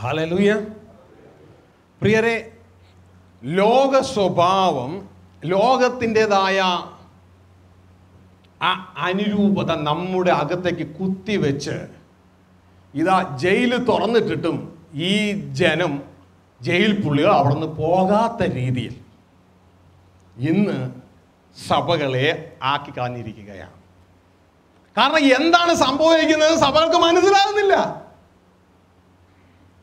Hallelujah. പ്രിയരെ, ലോക സ്വഭാവം, ലോകത്തിൻ്റെതായ ആ അനുരൂപത നമ്മുടെ അകത്തേക്ക് കുത്തിവെച്ച് ഇതാ ജയിൽ തുറന്നിട്ടിട്ടും ഈ ജനം, ജയിൽ പുള്ളികൾ അവിടെ നിന്ന് പോകാത്ത രീതിയിൽ ഇന്ന് സഭകളെ ആക്കി കളഞ്ഞിരിക്കുകയാണ്. കാരണം എന്താണ് സംഭവിക്കുന്നത് സഭകൾക്ക് മനസ്സിലാകുന്നില്ല.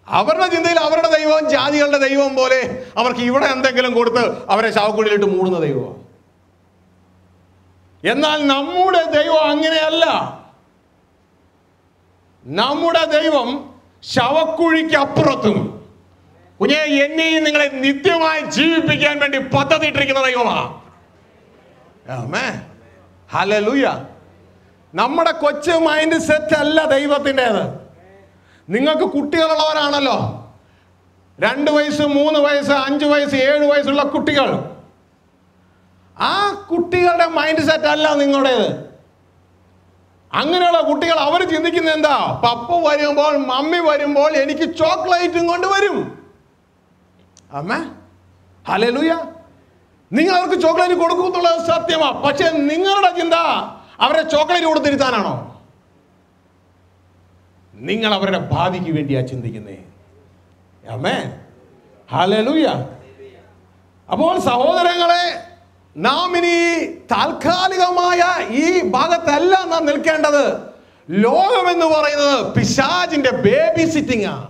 അവരുടെ ചിന്തയിൽ അവരുടെ ദൈവം ജാതികളുടെ ദൈവം പോലെ അവർക്ക് ഇവിടെ എന്തെങ്കിലും കൊടുത്ത് അവരെ ശവക്കുഴിയിലിട്ട് മൂടുന്ന ദൈവമാണ്. എന്നാൽ നമ്മുടെ ദൈവം അങ്ങനെയല്ല. നമ്മുടെ ദൈവം ശവക്കുഴിക്ക് അപ്പുറത്തും കുഞ്ഞെ എന്നെയും നിങ്ങളെ നിത്യമായി ജീവിപ്പിക്കാൻ വേണ്ടി പദ്ധതി ഇട്ടിരിക്കുന്ന ദൈവമാണ്. ആമേൻ, ഹല്ലേലൂയ. നമ്മുടെ കൊച്ചു മൈൻഡ് സെറ്റ് അല്ല ദൈവത്തിൻ്റെത്. നിങ്ങൾക്ക് കുട്ടികളുള്ളവരാണല്ലോ, 2 വയസ്സ് 3 വയസ്സ് 5 വയസ്സ് 7 വയസ്സുള്ള കുട്ടികൾ. ആ കുട്ടികളുടെ മൈൻഡ് സെറ്റ് അല്ല നിങ്ങളുടേത്. അങ്ങനെയുള്ള കുട്ടികൾ അവർ ചിന്തിക്കുന്നത് എന്താ? പപ്പ വരുമ്പോൾ മമ്മി വരുമ്പോൾ എനിക്ക് ചോക്ലേറ്റും കൊണ്ട് വരും. ആമേൻ, ഹല്ലേലൂയ. നിങ്ങൾ അവർക്ക് ചോക്ലേറ്റ് കൊടുക്കും എന്നുള്ളത് സത്യമാണ്. പക്ഷെ നിങ്ങളുടെ ചിന്ത അവരെ ചോക്ലേറ്റ് കൊടുത്തിരുത്താനാണോ? നിങ്ങൾ അവരുടെ ഭാവിക്ക് വേണ്ടിയാ ചിന്തിക്കുന്നേ. ആമേൻ, ഹല്ലേലൂയ. അപ്പോൾ സഹോദരങ്ങളെ, നാം ഇനി താൽക്കാലികമായ ഈ ഭാഗത്തല്ല നാം നിൽക്കേണ്ടത്. ലോകം എന്ന് പറയുന്നത് പിശാചിന്റെ ബേബി സിറ്റിംഗ് ആണ്.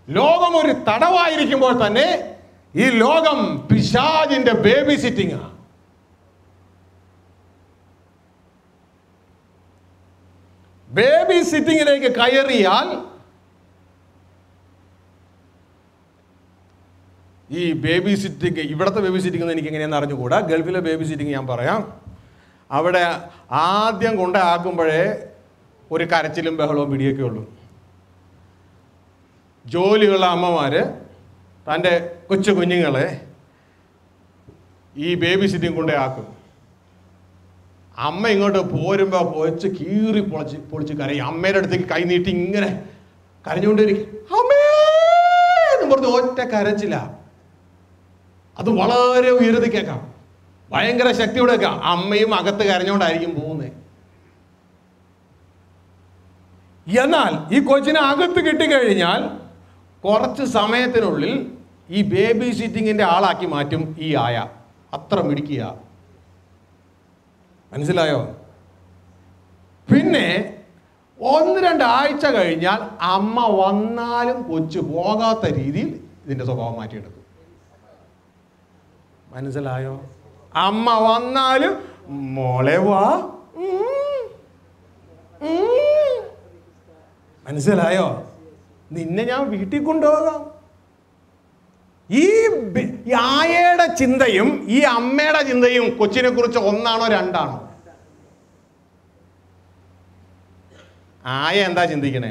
ലോകം ഒരു തടവായിരിക്കുമ്പോൾ തന്നെ ഈ ലോകം പിശാചിന്റെ ബേബി സിറ്റിംഗ് ആണ്. ബേബി സിറ്റിംഗിലേക്ക് കയറിയാൽ ഈ ബേബി സിറ്റിംഗ്, ഇവിടുത്തെ ബേബി സിറ്റിംഗ് എന്ന് എനിക്ക് എങ്ങനെയാണെന്ന് അറിഞ്ഞുകൂടാ. ഗൾഫിലെ ബേബി സിറ്റിംഗ് ഞാൻ പറയാം. അവിടെ ആദ്യം കൊണ്ടാക്കുമ്പോഴേ ഒരു കരച്ചിലും ബഹളവും പിടിയൊക്കെ ഉള്ളൂ. ജോലിയുള്ള അമ്മമാര് തൻ്റെ കൊച്ചു കുഞ്ഞുങ്ങളെ ഈ ബേബി സിറ്റിംഗ് കൊണ്ടേ ആക്കും. അമ്മ ഇങ്ങോട്ട് പോരുമ്പോൾ പൊളിച്ച് കീറി പൊളിച്ച് കരയും. അമ്മയുടെ അടുത്തേക്ക് കൈ നീട്ടി ഇങ്ങനെ കരഞ്ഞുകൊണ്ടിരിക്കും. അമ്മേ എന്ന് പറഞ്ഞ് ഒറ്റ കരച്ചില്ല. അത് വളരെ ഉയർത്തി കേൾക്കാം, ഭയങ്കര ശക്തിയോടെ കേൾക്കാം. അമ്മയും അകത്ത് കരഞ്ഞുകൊണ്ടായിരിക്കും പോകുന്നത്. എന്നാൽ ഈ കൊച്ചിനെ അകത്ത് കിട്ടിക്കഴിഞ്ഞാൽ കുറച്ച് സമയത്തിനുള്ളിൽ ഈ ബേബി സിറ്റിങ്ങിന്റെ ആളാക്കി മാറ്റും ഈ ആയ. അത്ര മിടുക്കിയ. മനസ്സിലായോ? പിന്നെ 1-2 ആഴ്ച കഴിഞ്ഞാൽ അമ്മ വന്നാലും കൊച്ചു പോകാത്ത രീതിയിൽ ഇതിന്റെ സ്വഭാവം മാറ്റിയെടുക്കും. മനസ്സിലായോ? അമ്മ വന്നാലും മോളെ വാ. മനസ്സിലായോ? നിന്നെ ഞാൻ വീട്ടിൽ കൊണ്ടുപോകാം. ഈ ആയയുടെ ചിന്തയും ഈ അമ്മയുടെ ചിന്തയും കൊച്ചിനെ കുറിച്ച് 1 ആണോ 2 ആണോ? ആയ എന്താ ചിന്തിക്കണേ?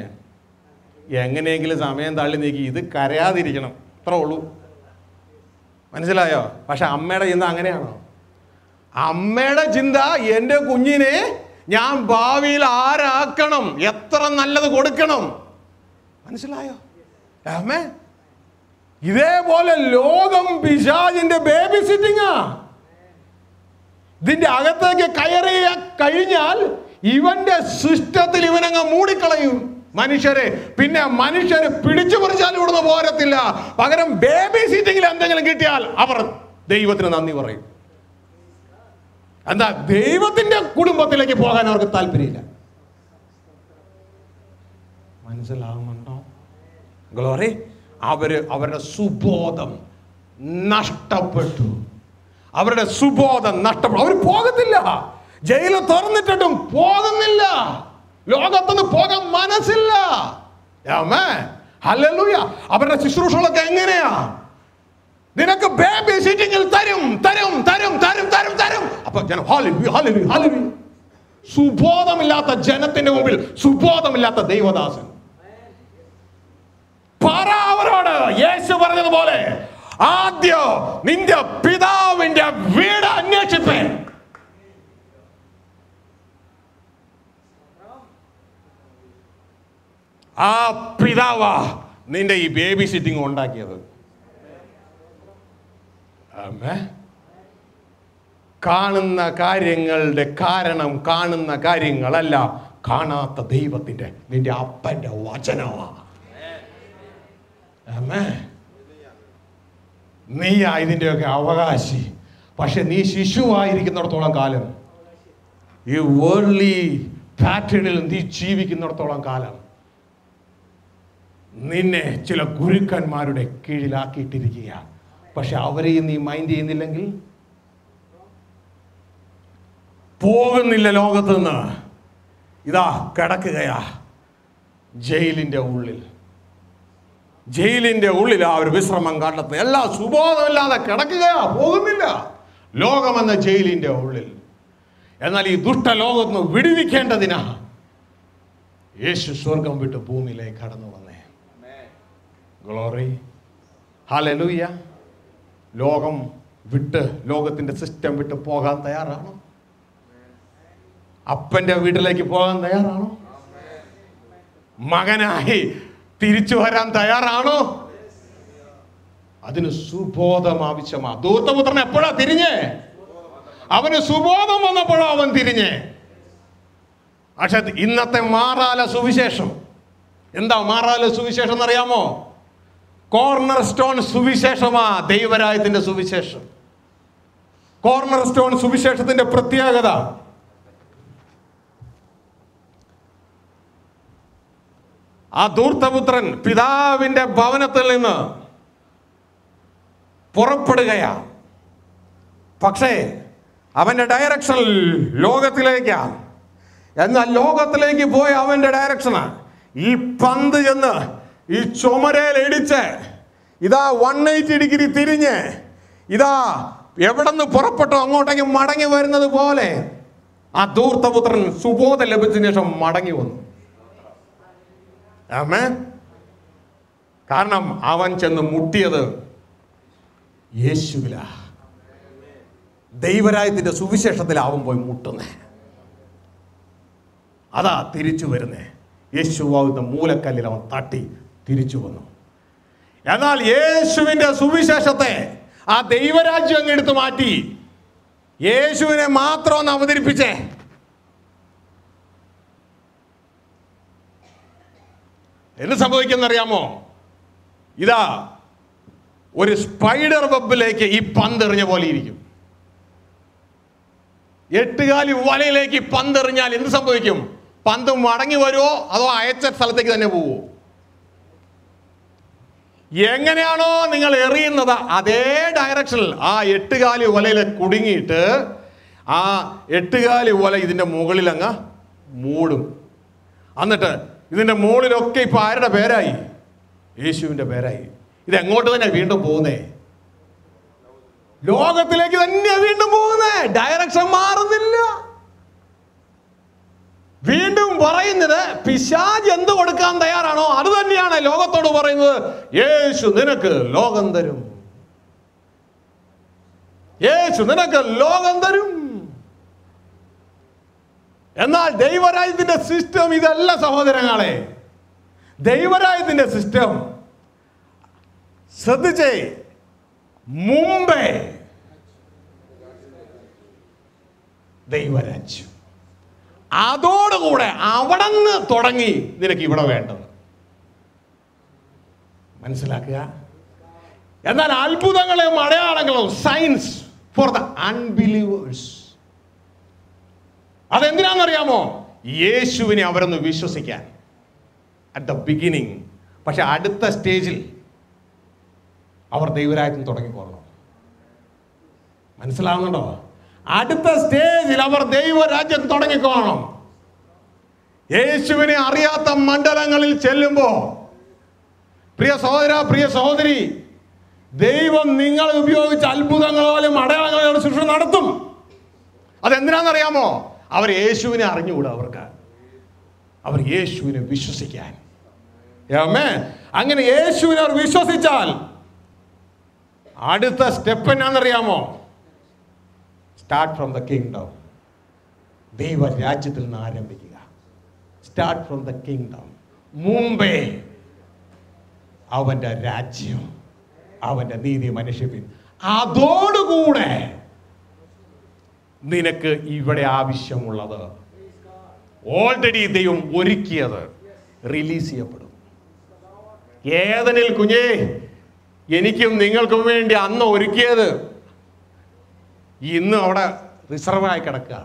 എങ്ങനെയെങ്കിലും സമയം തള്ളി നീക്കി ഇത് കരയാതിരിക്കണം, അത്രേ ഉള്ളൂ. മനസ്സിലായോ? പക്ഷെ അമ്മയുടെ ചിന്ത അങ്ങനെയാണോ? അമ്മയുടെ ചിന്ത എൻ്റെ കുഞ്ഞിനെ ഞാൻ ഭാവിയിൽ ആരാക്കണം, എത്ര നല്ലത് കൊടുക്കണം. മനസ്സിലായോ? അമ്മേ, ഇതേപോലെ ലോകം പിശാചിന്റെ ബേബി സിറ്റിംഗാ. ഇതിന്റെ അകത്തേക്ക് കയറി കഴിഞ്ഞാൽ ഇവന്റെ സിസ്റ്റത്തിൽ ഇവനങ്ങ് മൂടിക്കളയും മനുഷ്യരെ. പിന്നെ മനുഷ്യരെ പിടിച്ചു പറിച്ചാലും ഇവിടുന്ന് പോരത്തില്ല. പകരം ബേബി സിറ്റിംഗിൽ എന്തെങ്കിലും കിട്ടിയാൽ അവർ ദൈവത്തിന് നന്ദി പറയും. എന്താ? ദൈവത്തിന്റെ കുടുംബത്തിലേക്ക് പോകാൻ അവർക്ക് താല്പര്യമില്ല. മനസ്സിലാകുന്നുണ്ടോ? ഗ്ലോറി. അവരുടെ സുബോധം നഷ്ടപ്പെട്ടു. അവരുടെ സുബോധം നഷ്ടപ്പെട്ടു. അവർ പോകത്തില്ല. ജയില് തുറന്നിട്ടും പോകുന്നില്ല. ലോകത്തുനിന്ന് പോകാൻ മനസ്സില്ല. ആമേൻ, ഹല്ലേലൂയ. അവരുടെ ശുശ്രൂഷകളൊക്കെ എങ്ങനെയാ? നിനക്ക് ബേബി സിറ്റിംഗിൽ തരും തരും തരും തരും തരും തരും. അപ്പൊ ജനം ഹല്ലേലൂയ ഹല്ലേലൂയ ഹല്ലേലൂയ. സുബോധമില്ലാത്ത ജനത്തിന്റെ മുമ്പിൽ സുബോധമില്ലാത്ത ദൈവദാസൻ. പറ അവരോട് യേശു പറഞ്ഞതുപോലെ, ആദ്യം നിന്റെ പിതാവിന്റെ വീട് അന്വേഷിപ്പേ. ആ പിതാവാ നിന്റെ ഈ ബേബി സിറ്റിംഗ് ഉണ്ടാക്കിയത്. കാണുന്ന കാര്യങ്ങളുടെ കാരണം കാണുന്ന കാര്യങ്ങളല്ല, കാണാത്ത ദൈവത്തിന്റെ നിന്റെ അപ്പന്റെ വചനമാണ്. നീയാ ഇതിൻ്റെയൊക്കെ അവകാശി. പക്ഷെ നീ ശിശുവായിരിക്കുന്നിടത്തോളം കാലം, ഈ വേൾഡ്ലി പാറ്റേണിൽ നീ ജീവിക്കുന്നിടത്തോളം കാലം നിന്നെ ചില ഗുരുക്കന്മാരുടെ കീഴിലാക്കിയിട്ടിരിക്കുക. പക്ഷെ അവരെയും നീ മൈൻഡ് ചെയ്യുന്നില്ലെങ്കിൽ, പോകുന്നില്ല ലോകത്ത് നിന്ന്, ഇതാ കിടക്കുകയാ ജയിലിൻ്റെ ഉള്ളിൽ. ജയിലിൻ്റെ ഉള്ളിൽ ആ ഒരു വിശ്രമം കണ്ടെത്തുന്നത്. എല്ലാ സുബോധമില്ലാതെ കിടക്കുകയാ, പോകുന്നില്ല ലോകമെന്ന ജയിലിൻ്റെ ഉള്ളിൽ. എന്നാൽ ഈ ദുഷ്ടലോകത്ത് നിന്ന് വിടുവിക്കേണ്ടതിനാ യേശു സ്വർഗം വിട്ട് ഭൂമിയിലേക്ക് കടന്നു വന്നേ. Glory, hallelujah. ലോകം വിട്ട്, ലോകത്തിന്റെ സിസ്റ്റം വിട്ട് പോകാൻ തയ്യാറാണോ? അപ്പന്റെ വീട്ടിലേക്ക് പോകാൻ തയ്യാറാണോ? മകനായി തിരിച്ചു വരാൻ തയ്യാറാണോ? അതിന് സുബോധം ആവശ്യമാ. ധൂർത്തപുത്രൻ എപ്പോഴാ തിരിഞ്ഞേ? അവന് സുബോധം വന്നപ്പോഴോ അവൻ തിരിഞ്ഞേ. പക്ഷെ ഇന്നത്തെ മാറാല സുവിശേഷം എന്താ? മാറാല സുവിശേഷം എന്നറിയാമോ? കോർണർ സ്റ്റോൺ സുവിശേഷമാ ദൈവരാജ്യത്തിന്റെ സുവിശേഷം. കോർണർ സ്റ്റോൺ സുവിശേഷത്തിന്റെ പ്രത്യേകത, ആ ധൂർത്തപുത്രൻ പിതാവിന്റെ ഭവനത്തിൽ നിന്ന് പുറപ്പെടുകയാ. പക്ഷേ അവന്റെ ഡയറക്ഷൻ ലോകത്തിലേക്കാ. എന്നാൽ ലോകത്തിലേക്ക് പോയ അവന്റെ ഡയറക്ഷനാ ഈ പന്ത് ചെന്ന് ഈ ചുമരയിൽ ഇടിച്ച് ഇതാ 180 ഡിഗ്രി തിരിഞ്ഞ് ഇതാ എവിടെ നിന്ന് പുറപ്പെട്ടോ അങ്ങോട്ടേക്ക് മടങ്ങി വരുന്നത് പോലെ ആ ധൂർത്തപുത്രൻ സുബോധം ലഭിച്ചതിന് ശേഷം മടങ്ങി വന്നു. ആമേൻ. കാരണം അവൻ ചെന്ന് മുട്ടിയത് യേശുവിലാ. ദൈവരാജ്യത്തിന്റെ സുവിശേഷത്തിലാവും പോയി മുട്ടുന്നേ. അതാ തിരിച്ചു വരുന്നേ. യേശുവാകുന്ന മൂലക്കല്ലിൽ അവൻ തട്ടി തിരിച്ചു വന്നു. എന്നാൽ യേശുവിന്റെ സുവിശേഷത്തെ ആ ദൈവരാജ്യം അങ്ങ് എടുത്തു മാറ്റി യേശുവിനെ മാത്രം ഒന്ന് അവതരിപ്പിച്ചേ. എന്ത് സംഭവിക്കുന്നറിയാമോ? ഇതാ ഒരു സ്പൈഡർ വെബിലേക്ക് ഈ പന്തെറിഞ്ഞ പോലെ ഇരിക്കും. 8 കാലി വലയിലേക്ക് പന്തെറിഞ്ഞാൽ എന്ത് സംഭവിക്കും? പന്ത് മടങ്ങി വരുമോ അതോ അയച്ച സ്ഥലത്തേക്ക് തന്നെ പോവോ? എങ്ങനെയാണോ നിങ്ങൾ എറിയുന്നത് അതേ ഡയറക്ഷനിൽ ആ 8 കാലി വലയിൽ കുടുങ്ങിയിട്ട് ആ 8 കാലി വല ഇതിന്റെ മുകളിൽ അങ്ങ് മൂടും. എന്നിട്ട് ഇതിന്റെ മുകളിലൊക്കെ ഇപ്പൊ ആരുടെ പേരായി? യേശുവിന്റെ പേരായി. ഇതെങ്ങോട്ട് തന്നെ വീണ്ടും പോകുന്നേ? ലോകത്തിലേക്ക് തന്നെയാ വീണ്ടും പോകുന്നേ. ഡയറക്ഷൻ മാറുന്നില്ല. വീണ്ടും പറയുന്നത് പിശാച് എന്ത് കൊടുക്കാൻ തയ്യാറാണോ അത് തന്നെയാണ് ലോകത്തോട് പറയുന്നത്. യേശു നിനക്ക് ലോകം തരും, യേശു നിനക്ക് ലോകം തരും. എന്നാൽ ദൈവരാജ്യത്തിന്റെ സിസ്റ്റം ഇതല്ല സഹോദരങ്ങളെ. ദൈവരാജ്യത്തിന്റെ സിസ്റ്റം ശ്രദ്ധിച്ചേ, മുമ്പേ ദൈവരാജ്യം, അതോടുകൂടെ അവിടെ നിന്ന് തുടങ്ങി നിനക്ക് ഇവിടെ വേണ്ടത്. മനസ്സിലാക്കുക. എന്നാൽ അത്ഭുതങ്ങളും അടയാളങ്ങളും സയൻസ് ഫോർ ദ അൺബിലീവേഴ്സ്. അതെന്തിനാണെന്നറിയാമോ? യേശുവിനെ അവരൊന്ന് വിശ്വസിക്കാൻ അറ്റ് ദ ബിഗിനിങ്. പക്ഷെ അടുത്ത സ്റ്റേജിൽ അവർ ദൈവരാജ്യം തുടങ്ങിക്കൊള്ളണം. മനസ്സിലാവുന്നുണ്ടോ? അടുത്ത സ്റ്റേജിൽ അവർ ദൈവരാജ്യം തുടങ്ങിക്കൊള്ളണം. യേശുവിനെ അറിയാത്ത മണ്ഡലങ്ങളിൽ ചെല്ലുമ്പോ പ്രിയ സഹോദര, പ്രിയ സഹോദരി, ദൈവം നിങ്ങളെ ഉപയോഗിച്ച് അത്ഭുതങ്ങളോലും അടയാളങ്ങളോലും ശുശ്രൂഷ നടത്തും. അതെന്തിനാണെന്നറിയാമോ? അവർ യേശുവിനെ അറിഞ്ഞുകൂടാ. അവർ യേശുവിനെ വിശ്വസിക്കാൻ. അങ്ങനെ യേശുവിനെ അവർ വിശ്വസിച്ചാൽ അടുത്ത സ്റ്റെപ്പ് എന്നാണെന്നറിയാമോ? Start from the kingdom. ദൈവരാജ്യത്തിൽ നിന്ന് ആരംഭിക്കുക. Start from the kingdom. മുമ്പേ അവന്റെ രാജ്യം, അവന്റെ നീതി മനുഷ്യപ്പിൻ, അതോടുകൂടെ നിനക്ക് ഇവിടെ ആവശ്യമുള്ളത് ഓൾറെഡി ദൈവം ഒരുക്കിയത് റിലീസ് ചെയ്യപ്പെടും. ഏദനിൽ കുഞ്ഞേ എനിക്കും നിങ്ങൾക്കും വേണ്ടി അന്ന് ഒരുക്കിയത് ഇന്ന് അവിടെ റിസർവായി കിടക്കുക.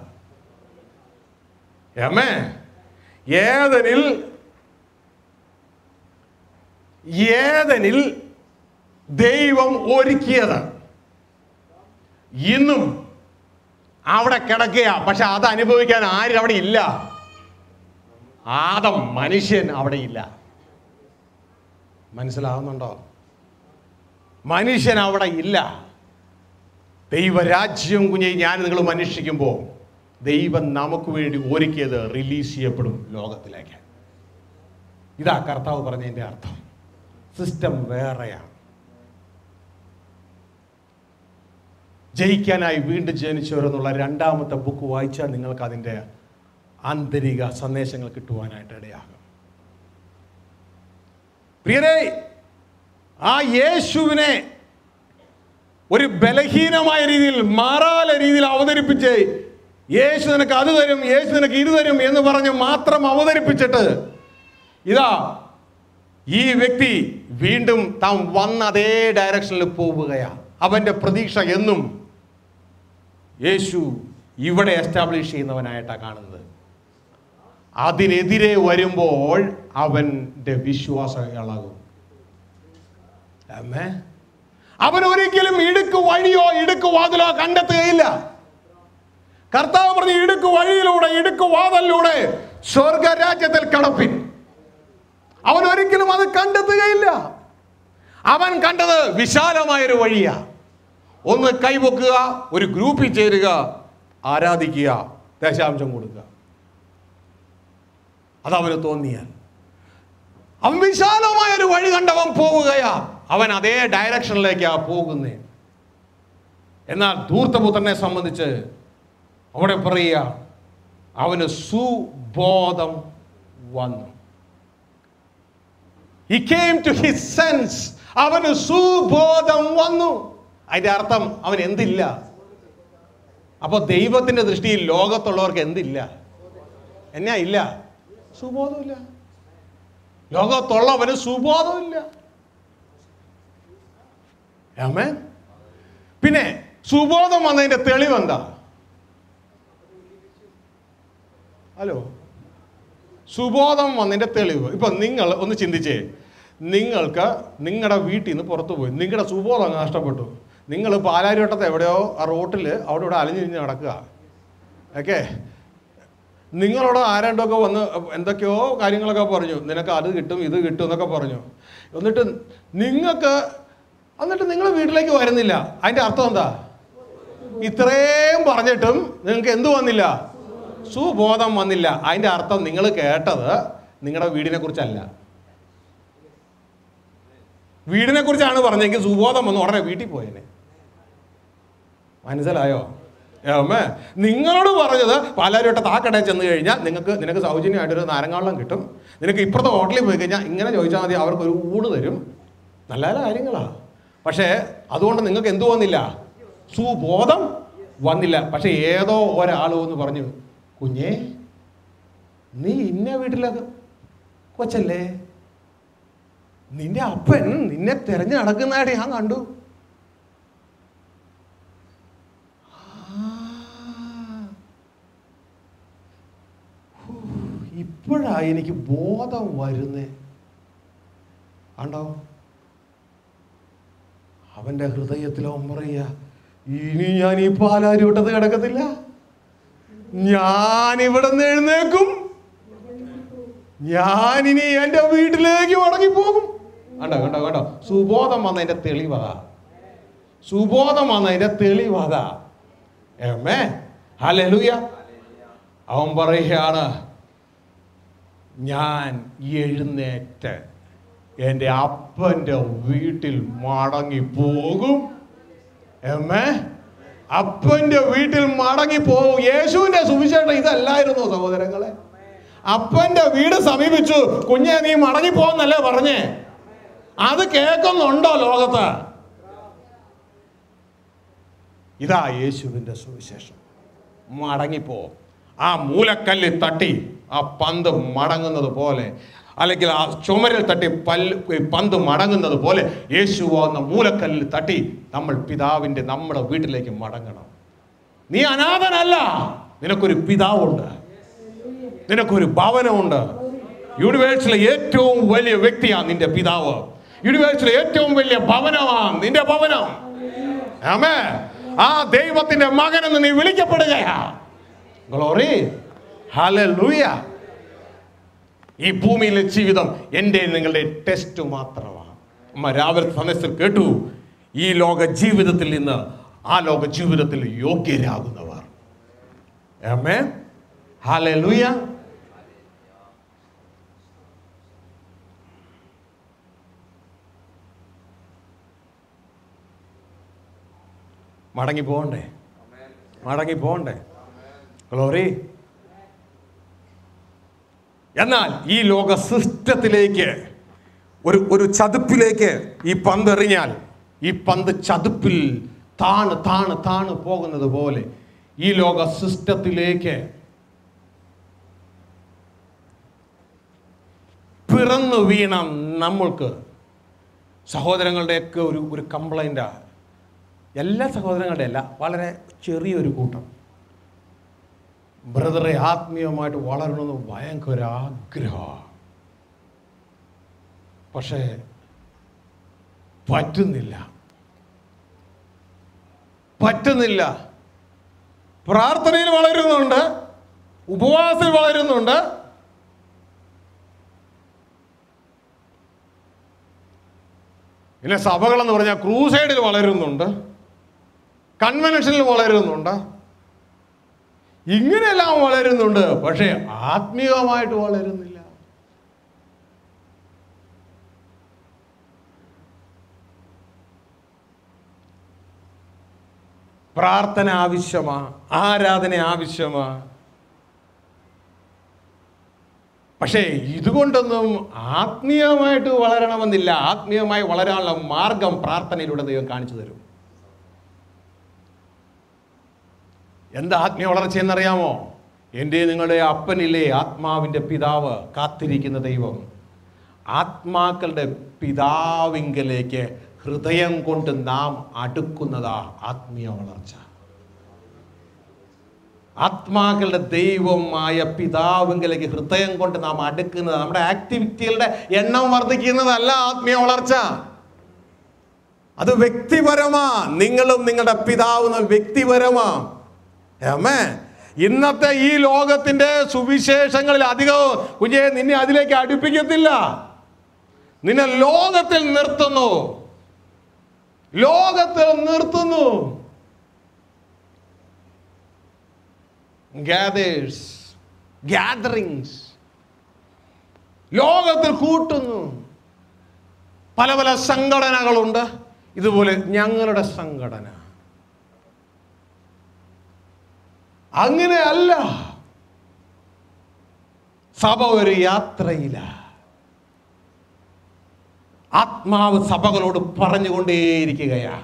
ഏദനിൽ ദൈവം ഒരുക്കിയത് ഇന്നും അവിടെ കിടക്കുക. പക്ഷെ അത് അനുഭവിക്കാൻ ആരും അവിടെ ഇല്ല. ആദം മനുഷ്യൻ അവിടെ ഇല്ല. മനസ്സിലാവുന്നുണ്ടോ? മനുഷ്യൻ അവിടെ ഇല്ല. ദൈവരാജ്യം കുഞ്ഞെ ഞാൻ നിങ്ങൾ അന്വേഷിക്കുമ്പോൾ ദൈവം നമുക്ക് വേണ്ടി ഒരുക്കിയത് റിലീസ് ചെയ്യപ്പെടും ലോകത്തിലേക്ക്. ഇതാ കർത്താവ് പറഞ്ഞതിൻ്റെ അർത്ഥം. സിസ്റ്റം വേറെയാണ്. ജയിക്കാനായി വീണ്ടും ജനിച്ചവരെന്നുള്ള രണ്ടാമത്തെ ബുക്ക് വായിച്ചാൽ നിങ്ങൾക്ക് അതിൻ്റെ ആന്തരിക സന്ദേശങ്ങൾ കിട്ടുവാനായിട്ട് ഇടയാകും. പ്രിയരേ, ആ യേശുവിനെ ഒരു ബലഹീനമായ രീതിയിൽ, മാറാല രീതിയിൽ അവതരിപ്പിച്ച് യേശു നിനക്ക് അത് തരും, യേശു നിനക്ക് ഇത് തരും എന്ന് പറഞ്ഞ് മാത്രം അവതരിപ്പിച്ചിട്ട് ഇതാ ഈ വ്യക്തി വീണ്ടും താൻ വന്ന അതേ ഡയറക്ഷനിൽ പോവുകയാണ്. അവൻ്റെ പ്രതീക്ഷ എന്നും യേശു ഇവിടെ എസ്റ്റാബ്ലിഷ് ചെയ്യുന്നവനായിട്ടാണ് കാണുന്നത്. അതിനെതിരെ വരുമ്പോൾ അവൻ്റെ വിശ്വാസം ഇളകും. അവൻ ഒരിക്കലും ഇടുക്ക് വഴിയോ ഇടുക്ക് വാതിലോ കണ്ടെത്തുകയില്ല. കർത്താവ് പറഞ്ഞു, ഇടുക്ക് വഴിയിലൂടെ ഇടുക്ക് വാതിലിലൂടെ സ്വർഗരാജ്യത്തിൽ കടപ്പിൻ. അവൻ ഒരിക്കലും അത് കണ്ടെത്തുകയില്ല. അവൻ കണ്ടത് വിശാലമായൊരു വഴിയാ. ഒന്ന് കൈവക്കുക, ഒരു ഗ്രൂപ്പിൽ ചേരുക, ആരാധിക്കുക, ദശാംശം കൊടുക്കുക. അതവന് തോന്നിയാൽ അവൻ വിശാലമായൊരു വഴി കണ്ടവൻ പോവുകയാ. അവൻ അതേ ഡയറക്ഷനിലേക്കാ പോകുന്നേ. എന്നാൽ ധൂർത്തപുത്രനെ സംബന്ധിച്ച് അവിടെ പറയുക, അവന് സുബോധം വന്നു. He came to his sense. അവന് സുബോധം വന്നു. അതിന്റെ അർത്ഥം അവൻ എന്തില്ല? അപ്പൊ ദൈവത്തിന്റെ ദൃഷ്ടിയിൽ ലോകത്തുള്ളവർക്ക് എന്തില്ല? എന്നാ ഇല്ല? സുബോധമില്ല. ലോകത്തുള്ളവന് സുബോധമില്ല. ആമേൻ. പിന്നെ സുബോധം വന്നതിന്റെ തെളിവെന്താ? ഹലോ, സുബോധം വന്നതിന്റെ തെളിവ്. ഇപ്പൊ നിങ്ങൾ ഒന്ന് ചിന്തിച്ചേ. നിങ്ങൾക്ക് നിങ്ങളുടെ വീട്ടിൽ നിന്ന് പുറത്തു പോയി, നിങ്ങളുടെ സുബോധം നഷ്ടപ്പെട്ടു. നിങ്ങൾ പാലാരിവട്ടത്ത് എവിടെയോ ആ റോട്ടിൽ അവിടെ ഇവിടെ അലഞ്ഞിരിഞ്ഞ് നടക്കുക. ഓക്കെ, നിങ്ങളോട് ആരാണ്ടൊക്കെ വന്ന് എന്തൊക്കെയോ കാര്യങ്ങളൊക്കെ പറഞ്ഞു, നിനക്ക് അത് കിട്ടും ഇത് കിട്ടും എന്നൊക്കെ പറഞ്ഞു. എന്നിട്ട് നിങ്ങൾ വീട്ടിലേക്ക് വരുന്നില്ല. അതിൻ്റെ അർത്ഥം എന്താ? ഇത്രയും പറഞ്ഞിട്ടും നിങ്ങൾക്ക് എന്ത് വന്നില്ല? സുബോധം വന്നില്ല. അതിൻ്റെ അർത്ഥം നിങ്ങൾ കേട്ടത് നിങ്ങളുടെ വീടിനെ കുറിച്ചല്ല. വീടിനെ കുറിച്ചാണ് പറഞ്ഞെങ്കിൽ സുബോധം വന്ന് ഉടനെ വീട്ടിൽ പോയേനെ. മനസ്സിലായോ? നിങ്ങളോട് പറഞ്ഞത് പാലാരിവട്ടത്ത് ആ കടയിൽ ചെന്ന് കഴിഞ്ഞാൽ നിനക്ക് സൗജന്യമായിട്ടൊരു നാരങ്ങാവെള്ളം കിട്ടും, നിനക്ക് ഇപ്പുറത്തെ ഹോട്ടലിൽ പോയി കഴിഞ്ഞാൽ ഇങ്ങനെ ചോദിച്ചാൽ മതി, അവർക്കൊരു ഊണ് തരും. നല്ല നല്ല കാര്യങ്ങളാണ്. പക്ഷേ അതുകൊണ്ട് നിങ്ങൾക്ക് എന്തു വന്നില്ല? സുബോധം വന്നില്ല. പക്ഷെ ഏതോ ഒരാൾ എന്ന് പറഞ്ഞു, കുഞ്ഞേ നീ ഇന്ന വീട്ടിലെ കൊച്ചല്ലേ, നിന്റെ അപ്പൻ നിന്നെ തെരഞ്ഞു നടക്കുന്നതായിട്ട് ഞാൻ കണ്ടു. ഇപ്പോഴാ എനിക്ക് ബോധം വരുന്നേ. ആണ്ടോ? അവന്റെ ഹൃദയത്തിലോ പറയുക, ഇനി ഞാൻ ഈ പാലാരിവട്ടത്ത് കിടക്കത്തില്ല, ഞാൻ ഇവിടെ നിന്ന് എഴുന്നേക്കും, ഞാനിനി എൻ്റെ വീട്ടിലേക്ക് മടങ്ങിപ്പോകും. കണ്ടോ കണ്ടോ കണ്ടോ? സുബോധം വന്നതിൻ്റെ തെളിവതാ. സുബോധം വന്നതിൻ്റെ തെളിവതാ. ഹല്ലേലൂയ. അവൻ പറയുകയാണ്, ഞാൻ എഴുന്നേറ്റ് എൻ്റെ അപ്പൻ്റെ വീട്ടിൽ മടങ്ങിപ്പോകും. അപ്പൻ്റെ വീട്ടിൽ മടങ്ങിപ്പോകും. യേശുവിൻ്റെ സുവിശേഷം ഇതല്ലായിരുന്നു സഹോദരങ്ങളെ. അപ്പന്റെ വീട് സമീപിച്ചു, കുഞ്ഞെ നീ മടങ്ങിപ്പോന്നല്ലേ പറഞ്ഞേ? അത് കേൾക്കുന്നുണ്ടോ ലോകത്ത്? ഇതാ യേശുവിന്റെ സുവിശേഷം. മടങ്ങിപ്പോ. ആ മൂലക്കല്ല് തട്ടി ആ പന്ത് മടങ്ങുന്നത് പോലെ, അല്ലെങ്കിൽ ആ ചുമരിൽ തട്ടി പന്ത് മടങ്ങുന്നത് പോലെ യേശു എന്ന മൂലക്കല്ലിൽ തട്ടി നമ്മൾ പിതാവിന്റെ നമ്മുടെ വീട്ടിലേക്ക് മടങ്ങണം. നീ അനാഥനല്ല, നിനക്കൊരു പിതാവുണ്ട്, നിനക്കൊരു ഭവനമുണ്ട്. യൂണിവേഴ്സിലെ ഏറ്റവും വലിയ വ്യക്തിയാണ് നിന്റെ പിതാവ്. യൂണിവേഴ്സിലെ ഏറ്റവും വലിയ ഭവനമാണ് നിന്റെ ഭവനം. ആമേൻ. ആ ദൈവത്തിന്റെ മകനെന്ന് നീ വിളിക്കപ്പെടുകയാ. Glory, hallelujah. ഈ ഭൂമിയിലെ ജീവിതം എൻ്റെ നിങ്ങളുടെ ടെസ്റ്റ് മാത്രമാണ്. അമ്മ രാവിലെ സന്ദേശത്തിൽ കേട്ടു, ഈ ലോക ജീവിതത്തിൽ നിന്ന് ആ ലോക ജീവിതത്തിൽ യോഗ്യരാകുന്നവർ. ആമേൻ, ഹല്ലേലൂയ. മടങ്ങി പോകണ്ടേ? മടങ്ങി പോകണ്ടേ? ഗ്ലോറി. എന്നാൽ ഈ ലോക സിസ്റ്റത്തിലേക്ക്, ഒരു ചതുപ്പിലേക്ക് ഈ പന്ത് എറിഞ്ഞാൽ ഈ പന്ത് ചതുപ്പിൽ താണ് താണ് താണ് പോകുന്നത് പോലെ ഈ ലോക സിസ്റ്റത്തിലേക്ക് പിറന്നു വീണ നമ്മൾക്ക് സഹോദരങ്ങളുടെയൊക്കെ ഒരു കംപ്ലൈൻ്റാ. എല്ലാ സഹോദരങ്ങളുടെ അല്ല, വളരെ ചെറിയൊരു കൂട്ടം. ബ്രദറെ ആത്മീയമായിട്ട് വളരണമെന്ന് ഭയങ്കര ആഗ്രഹമാണ്, പക്ഷേ പറ്റുന്നില്ല. പ്രാർത്ഥനയിൽ വളരുന്നുണ്ട്, ഉപവാസത്തിൽ വളരുന്നുണ്ട്, പിന്നെ സഭകളെന്ന് പറഞ്ഞാൽ ക്രൂസൈഡിൽ വളരുന്നുണ്ട്, കൺവെൻഷനിൽ വളരുന്നുണ്ട്, ഇങ്ങനെയെല്ലാം വളരുന്നുണ്ട്, പക്ഷേ ആത്മീയമായിട്ട് വളരുന്നില്ല. പ്രാർത്ഥന ആവശ്യമാ, ആരാധന ആവശ്യമാ, പക്ഷേ ഇതുകൊണ്ടൊന്നും ആത്മീയമായിട്ട് വളരണമെന്നില്ല. ആത്മീയമായി വളരാനുള്ള മാർഗം പ്രാർത്ഥനയിലൂടെ ദൈവം കാണിച്ചു തരും. എന്താ ആത്മീയ വളർച്ചയെന്നറിയാമോ? എൻ്റെ നിങ്ങളുടെ അപ്പനില്ലേ ആത്മാവിൻ്റെ പിതാവ്, കാത്തിരിക്കുന്ന ദൈവം. ആത്മാക്കളുടെ പിതാവിങ്കലേക്ക് ഹൃദയം കൊണ്ട് നാം അടുക്കുന്നതാ ആത്മീയ വളർച്ച. ആത്മാക്കളുടെ ദൈവമായ പിതാവിങ്കലേക്ക് ഹൃദയം കൊണ്ട് നാം അടുക്കുന്നത്, നമ്മുടെ ആക്ടിവിറ്റികളുടെ എണ്ണം വർദ്ധിക്കുന്നതല്ല ആത്മീയ വളർച്ച. അത് വ്യക്തിപരമാ. നിങ്ങളും നിങ്ങളുടെ പിതാവും വ്യക്തിപരമാ. ആമേൻ. ഇന്നത്തെ ഈ ലോകത്തിന്റെ സുവിശേഷങ്ങളിൽ അധികവും കുഞ്ഞെ നിന്നെ അതിലേക്ക് അടുപ്പിക്കത്തില്ല. നിന്നെ ലോകത്തിൽ നിർത്തുന്നു. ഗ്യാതറിങ്സ് ലോകത്തിൽ കൂട്ടുന്നു. പല പല സംഘടനകളുണ്ട്. ഇതുപോലെ ഞങ്ങളുടെ സംഘടന അങ്ങനെയല്ല. സഭ ഒരു യാത്രയില. ആത്മാവ് സഭകളോട് പറഞ്ഞുകൊണ്ടേയിരിക്കുകയാ.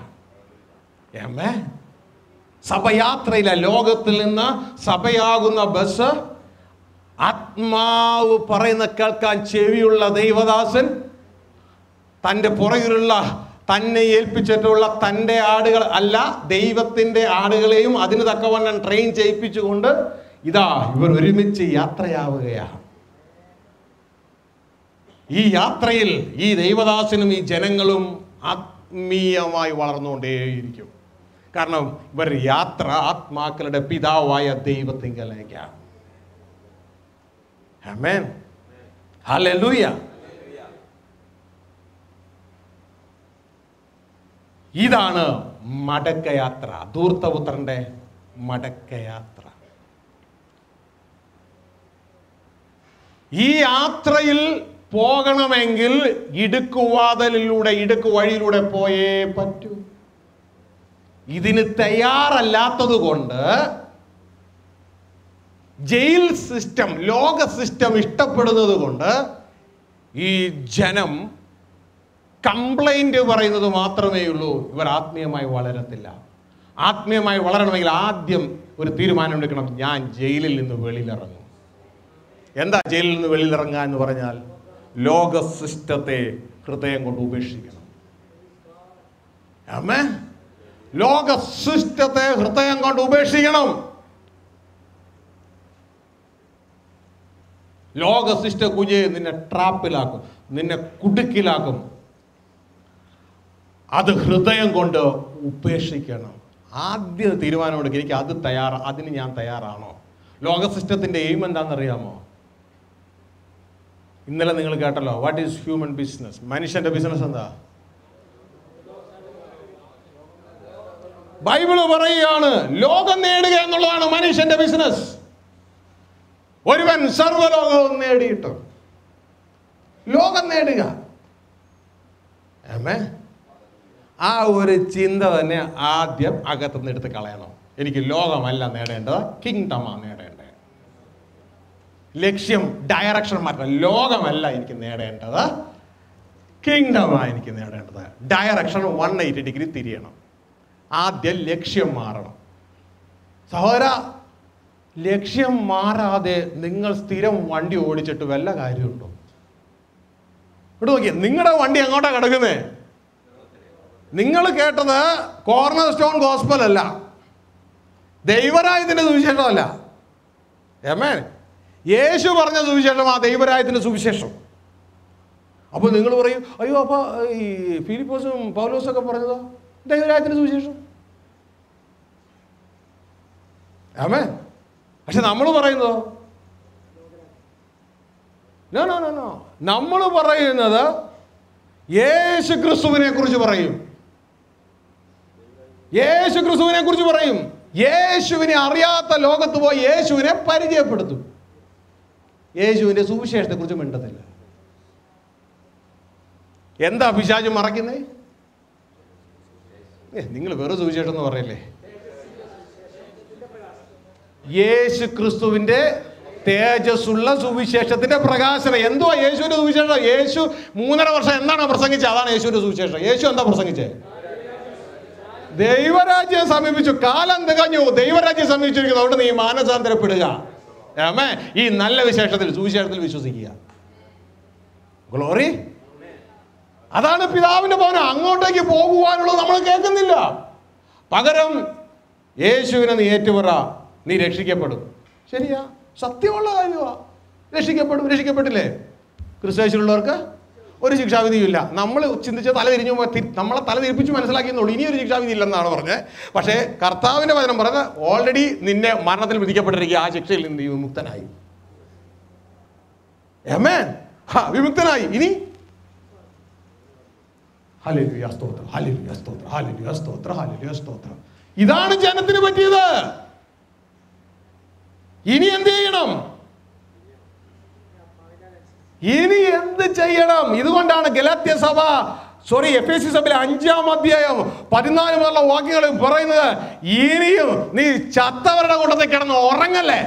സഭയാത്രയില. ലോകത്തിൽ നിന്ന് സഭയാകുന്ന ബസ്, ആത്മാവ് പറയുന്ന കേൾക്കാൻ ചെവിയുള്ള ദൈവദാസൻ തൻ്റെ പുറകിലുള്ള തന്നെ ഏൽപ്പിച്ചിട്ടുള്ള തൻ്റെ ആടുകൾ അല്ല, ദൈവത്തിൻ്റെ ആടുകളെയും അതിന് തക്കവണ്ണം ട്രെയിൻ ചെയ്യിപ്പിച്ചുകൊണ്ട് ഇതാ ഇവർ ഒരുമിച്ച് യാത്രയാവുകയാണ്. ഈ യാത്രയിൽ ഈ ദൈവദാസനും ഈ ജനങ്ങളും ആത്മീയമായി വളർന്നുകൊണ്ടേയിരിക്കും. കാരണം ഇവർ യാത്ര ആത്മാക്കളുടെ പിതാവായ ദൈവത്തിങ്കലേക്കാണ്. ആമേൻ, ഹല്ലേലൂയ. ഇതാണ് മടക്കയാത്ര, ധൂർത്തപുത്രന്റെ മടക്കയാത്ര. ഈ യാത്രയിൽ പോകണമെങ്കിൽ ഇടുക്കുവാതിലിലൂടെ, ഇടുക്ക് വഴിയിലൂടെ പോയേ പറ്റൂ. ഇതിന് തയ്യാറല്ലാത്തത് കൊണ്ട് ജയിൽ സിസ്റ്റം, ലോക സിസ്റ്റം ഇഷ്ടപ്പെടുന്നത് കൊണ്ട് ഈ ജനം കംപ്ലൈന്റ് പറയുന്നത് മാത്രമേ ഉള്ളൂ. ഇവർ ആത്മീയമായി വളരത്തില്ല. ആത്മീയമായി വളരണമെങ്കിൽ ആദ്യം ഒരു തീരുമാനം എടുക്കണം, ഞാൻ ജയിലിൽ നിന്ന് വെളിയിലിറങ്ങും. എന്താ ജയിലിൽ നിന്ന് വെളിയിലിറങ്ങുക എന്ന് പറഞ്ഞാൽ? ലോക സിസ്റ്റത്തെ ഹൃദയം കൊണ്ട് ഉപേക്ഷിക്കണം. ആമേൻ. ലോക സിസ്റ്റത്തെ ഹൃദയം കൊണ്ട് ഉപേക്ഷിക്കണം. ലോക സിസ്റ്റ കുഞ്ഞെ നിന്നെ ട്രാപ്പിലാക്കും, നിന്നെ കുടുക്കിലാക്കും. അത് ഹൃദയം കൊണ്ട് ഉപേക്ഷിക്കണം. ആദ്യ തീരുമാനമെടുക്കുക, എനിക്ക് അതിന് ഞാൻ തയ്യാറാണോ? ലോക സിസ്റ്റത്തിന്റെ എയിം എന്താണെന്നറിയാമോ? ഇന്നലെ നിങ്ങൾ കേട്ടല്ലോ, വാട്ട് ഈസ് ഹ്യൂമൻ ബിസിനസ്? മനുഷ്യന്റെ ബിസിനസ് എന്താ? ബൈബിള് പറയുകയാണ്, ലോകം നേടുക എന്നുള്ളതാണ് മനുഷ്യന്റെ ബിസിനസ്. ഒരുവൻ സർവ്വലോകവും നേടിയിട്ട് ലോകം നേടുക. ആമേൻ. ആ ഒരു ചിന്ത തന്നെ ആദ്യം അകത്തുനിന്ന് എടുത്ത് കളയണം. എനിക്ക് ലോകമല്ല നേടേണ്ടത്, കിങ്ഡമാണ് നേടേണ്ടത്. ലക്ഷ്യം, ഡയറക്ഷൻ മാറ്റണം. ലോകമല്ല എനിക്ക് നേടേണ്ടത്, കിങ്ഡമാണ് എനിക്ക് നേടേണ്ടത്. ഡയറക്ഷൻ 180 ഡിഗ്രി തിരിയണം. ആദ്യം ലക്ഷ്യം മാറണം. സഹോദര, ലക്ഷ്യം മാറാതെ നിങ്ങൾ സ്ഥിരം വണ്ടി ഓടിച്ചിട്ട് വല്ല കാര്യമുണ്ടോ? ഇവിടെ നോക്കിയ നിങ്ങളുടെ വണ്ടി എങ്ങോട്ടാ കിടക്കുന്നേ? നിങ്ങൾ കേട്ടത് കോർണർ സ്റ്റോൺ ഗോസ്പൽ അല്ല, ദൈവരാജ്യത്തിന്റെ സുവിശേഷമല്ല. ആമേൻ. യേശു പറഞ്ഞ സുവിശേഷം ആ ദൈവരാജ്യത്തിന്റെ സുവിശേഷം. അപ്പോൾ നിങ്ങൾ പറയും, അയ്യോ അപ്പൊ ഈ ഫിലിപ്പോസും പൗലോസും ഒക്കെ പറഞ്ഞതോ ദൈവരാജ്യത്തിന്റെ സുവിശേഷം. ആമേൻ. പക്ഷെ നമ്മൾ പറയുന്നതോ നോ നോ നോ നോ. നമ്മൾ പറയുന്നത് യേശു ക്രിസ്തുവിനെ കുറിച്ച് പറയും. യേശു ക്രിസ്തുവിനെ കുറിച്ച് പറയും. യേശുവിനെ അറിയാത്ത ലോകത്ത് പോയി യേശുവിനെ പരിചയപ്പെടുത്തും. യേശുവിന്റെ സുവിശേഷത്തെ കുറിച്ച് മിണ്ടത്തില്ല. എന്താ പിശാച് മറയ്ക്കുന്നേ? നിങ്ങൾ വെറും സുവിശേഷം എന്ന് പറയല്ലേ. യേശു ക്രിസ്തുവിന്റെ തേജസ്സുള്ള സുവിശേഷത്തിന്റെ പ്രകാശനം. എന്തുവാ യേശുവിന്റെ സുവിശേഷം? യേശു 3.5 വർഷം എന്താണ് പ്രസംഗിച്ചത്? അതാണ് യേശുവിന്റെ സുവിശേഷം. യേശു എന്താ പ്രസംഗിച്ചത്? ദൈവരാജ്യം സമീപിച്ചു, കാലം തികഞ്ഞു, ദൈവരാജ്യം സമീപിച്ചിരിക്കുന്നു, അവിടെ നീ മാനസാന്തരപ്പെടുക. ആമേൻ. ഈ നല്ല വിശേഷത്തിൽ, സുവിശേഷത്തിൽ വിശ്വസിക്കുക. ഗ്ലോറി. അതാണ് പിതാവിന്റെ ഭവനം. അങ്ങോട്ടേക്ക് പോകുവാനുള്ളത് നമ്മൾ കേൾക്കുന്നില്ല. പകരം യേശുവിനെ നീ ഏറ്റുപറ, നീ രക്ഷിക്കപ്പെടും. ശരിയാ, സത്യമുള്ള കാര്യമാ. രക്ഷിക്കപ്പെടും. രക്ഷിക്കപ്പെട്ടില്ലേ? ക്രിസ്തുയേശുവിലുള്ളവർക്ക് ഒരു ശിക്ഷാവിധിയില്ല. നമ്മൾ ചിന്തിച്ച തല തിരിഞ്ഞു, നമ്മളെ തല തിരിപ്പിച്ച് മനസ്സിലാക്കിയെന്നുള്ളൂ. ഇനിയൊരു ശിക്ഷാവിധി ഇല്ലെന്നാണ് പറഞ്ഞത്. പക്ഷേ കർത്താവിന്റെ വചനം പറഞ്ഞത് ഓൾറെഡി നിന്നെ മരണത്തിൽ വിധിക്കപ്പെട്ടിരിക്കുക, ആ ശിക്ഷയിൽ നിന്ന് നീ വിമുക്തനായി. ആമേൻ. വിമുക്തനായി. ഇനി ഹല്ലേലൂയ സ്തോത്രം, ഹല്ലേലൂയ സ്തോത്രം, ഹല്ലേലൂയ സ്തോത്രം, ഹല്ലേലൂയ സ്തോത്രം. ഇതാണ് ജനത്തിന് പറ്റിയത്. ഇനി എന്ത് ചെയ്യണം? ഇനി എന്ത് ചെയ്യണം? ഇതുകൊണ്ടാണ് ഗലാത്യ സഭ, എഫേസ്യ സഭയിലെ 5-ാം അധ്യായം 14 മുതലുള്ള വാക്യങ്ങൾ പറയുന്നത്, ഇനിയും നീ ചത്തവരുടെ കൂട്ടത്തിൽ കിടന്ന് ഉറങ്ങല്ലേ.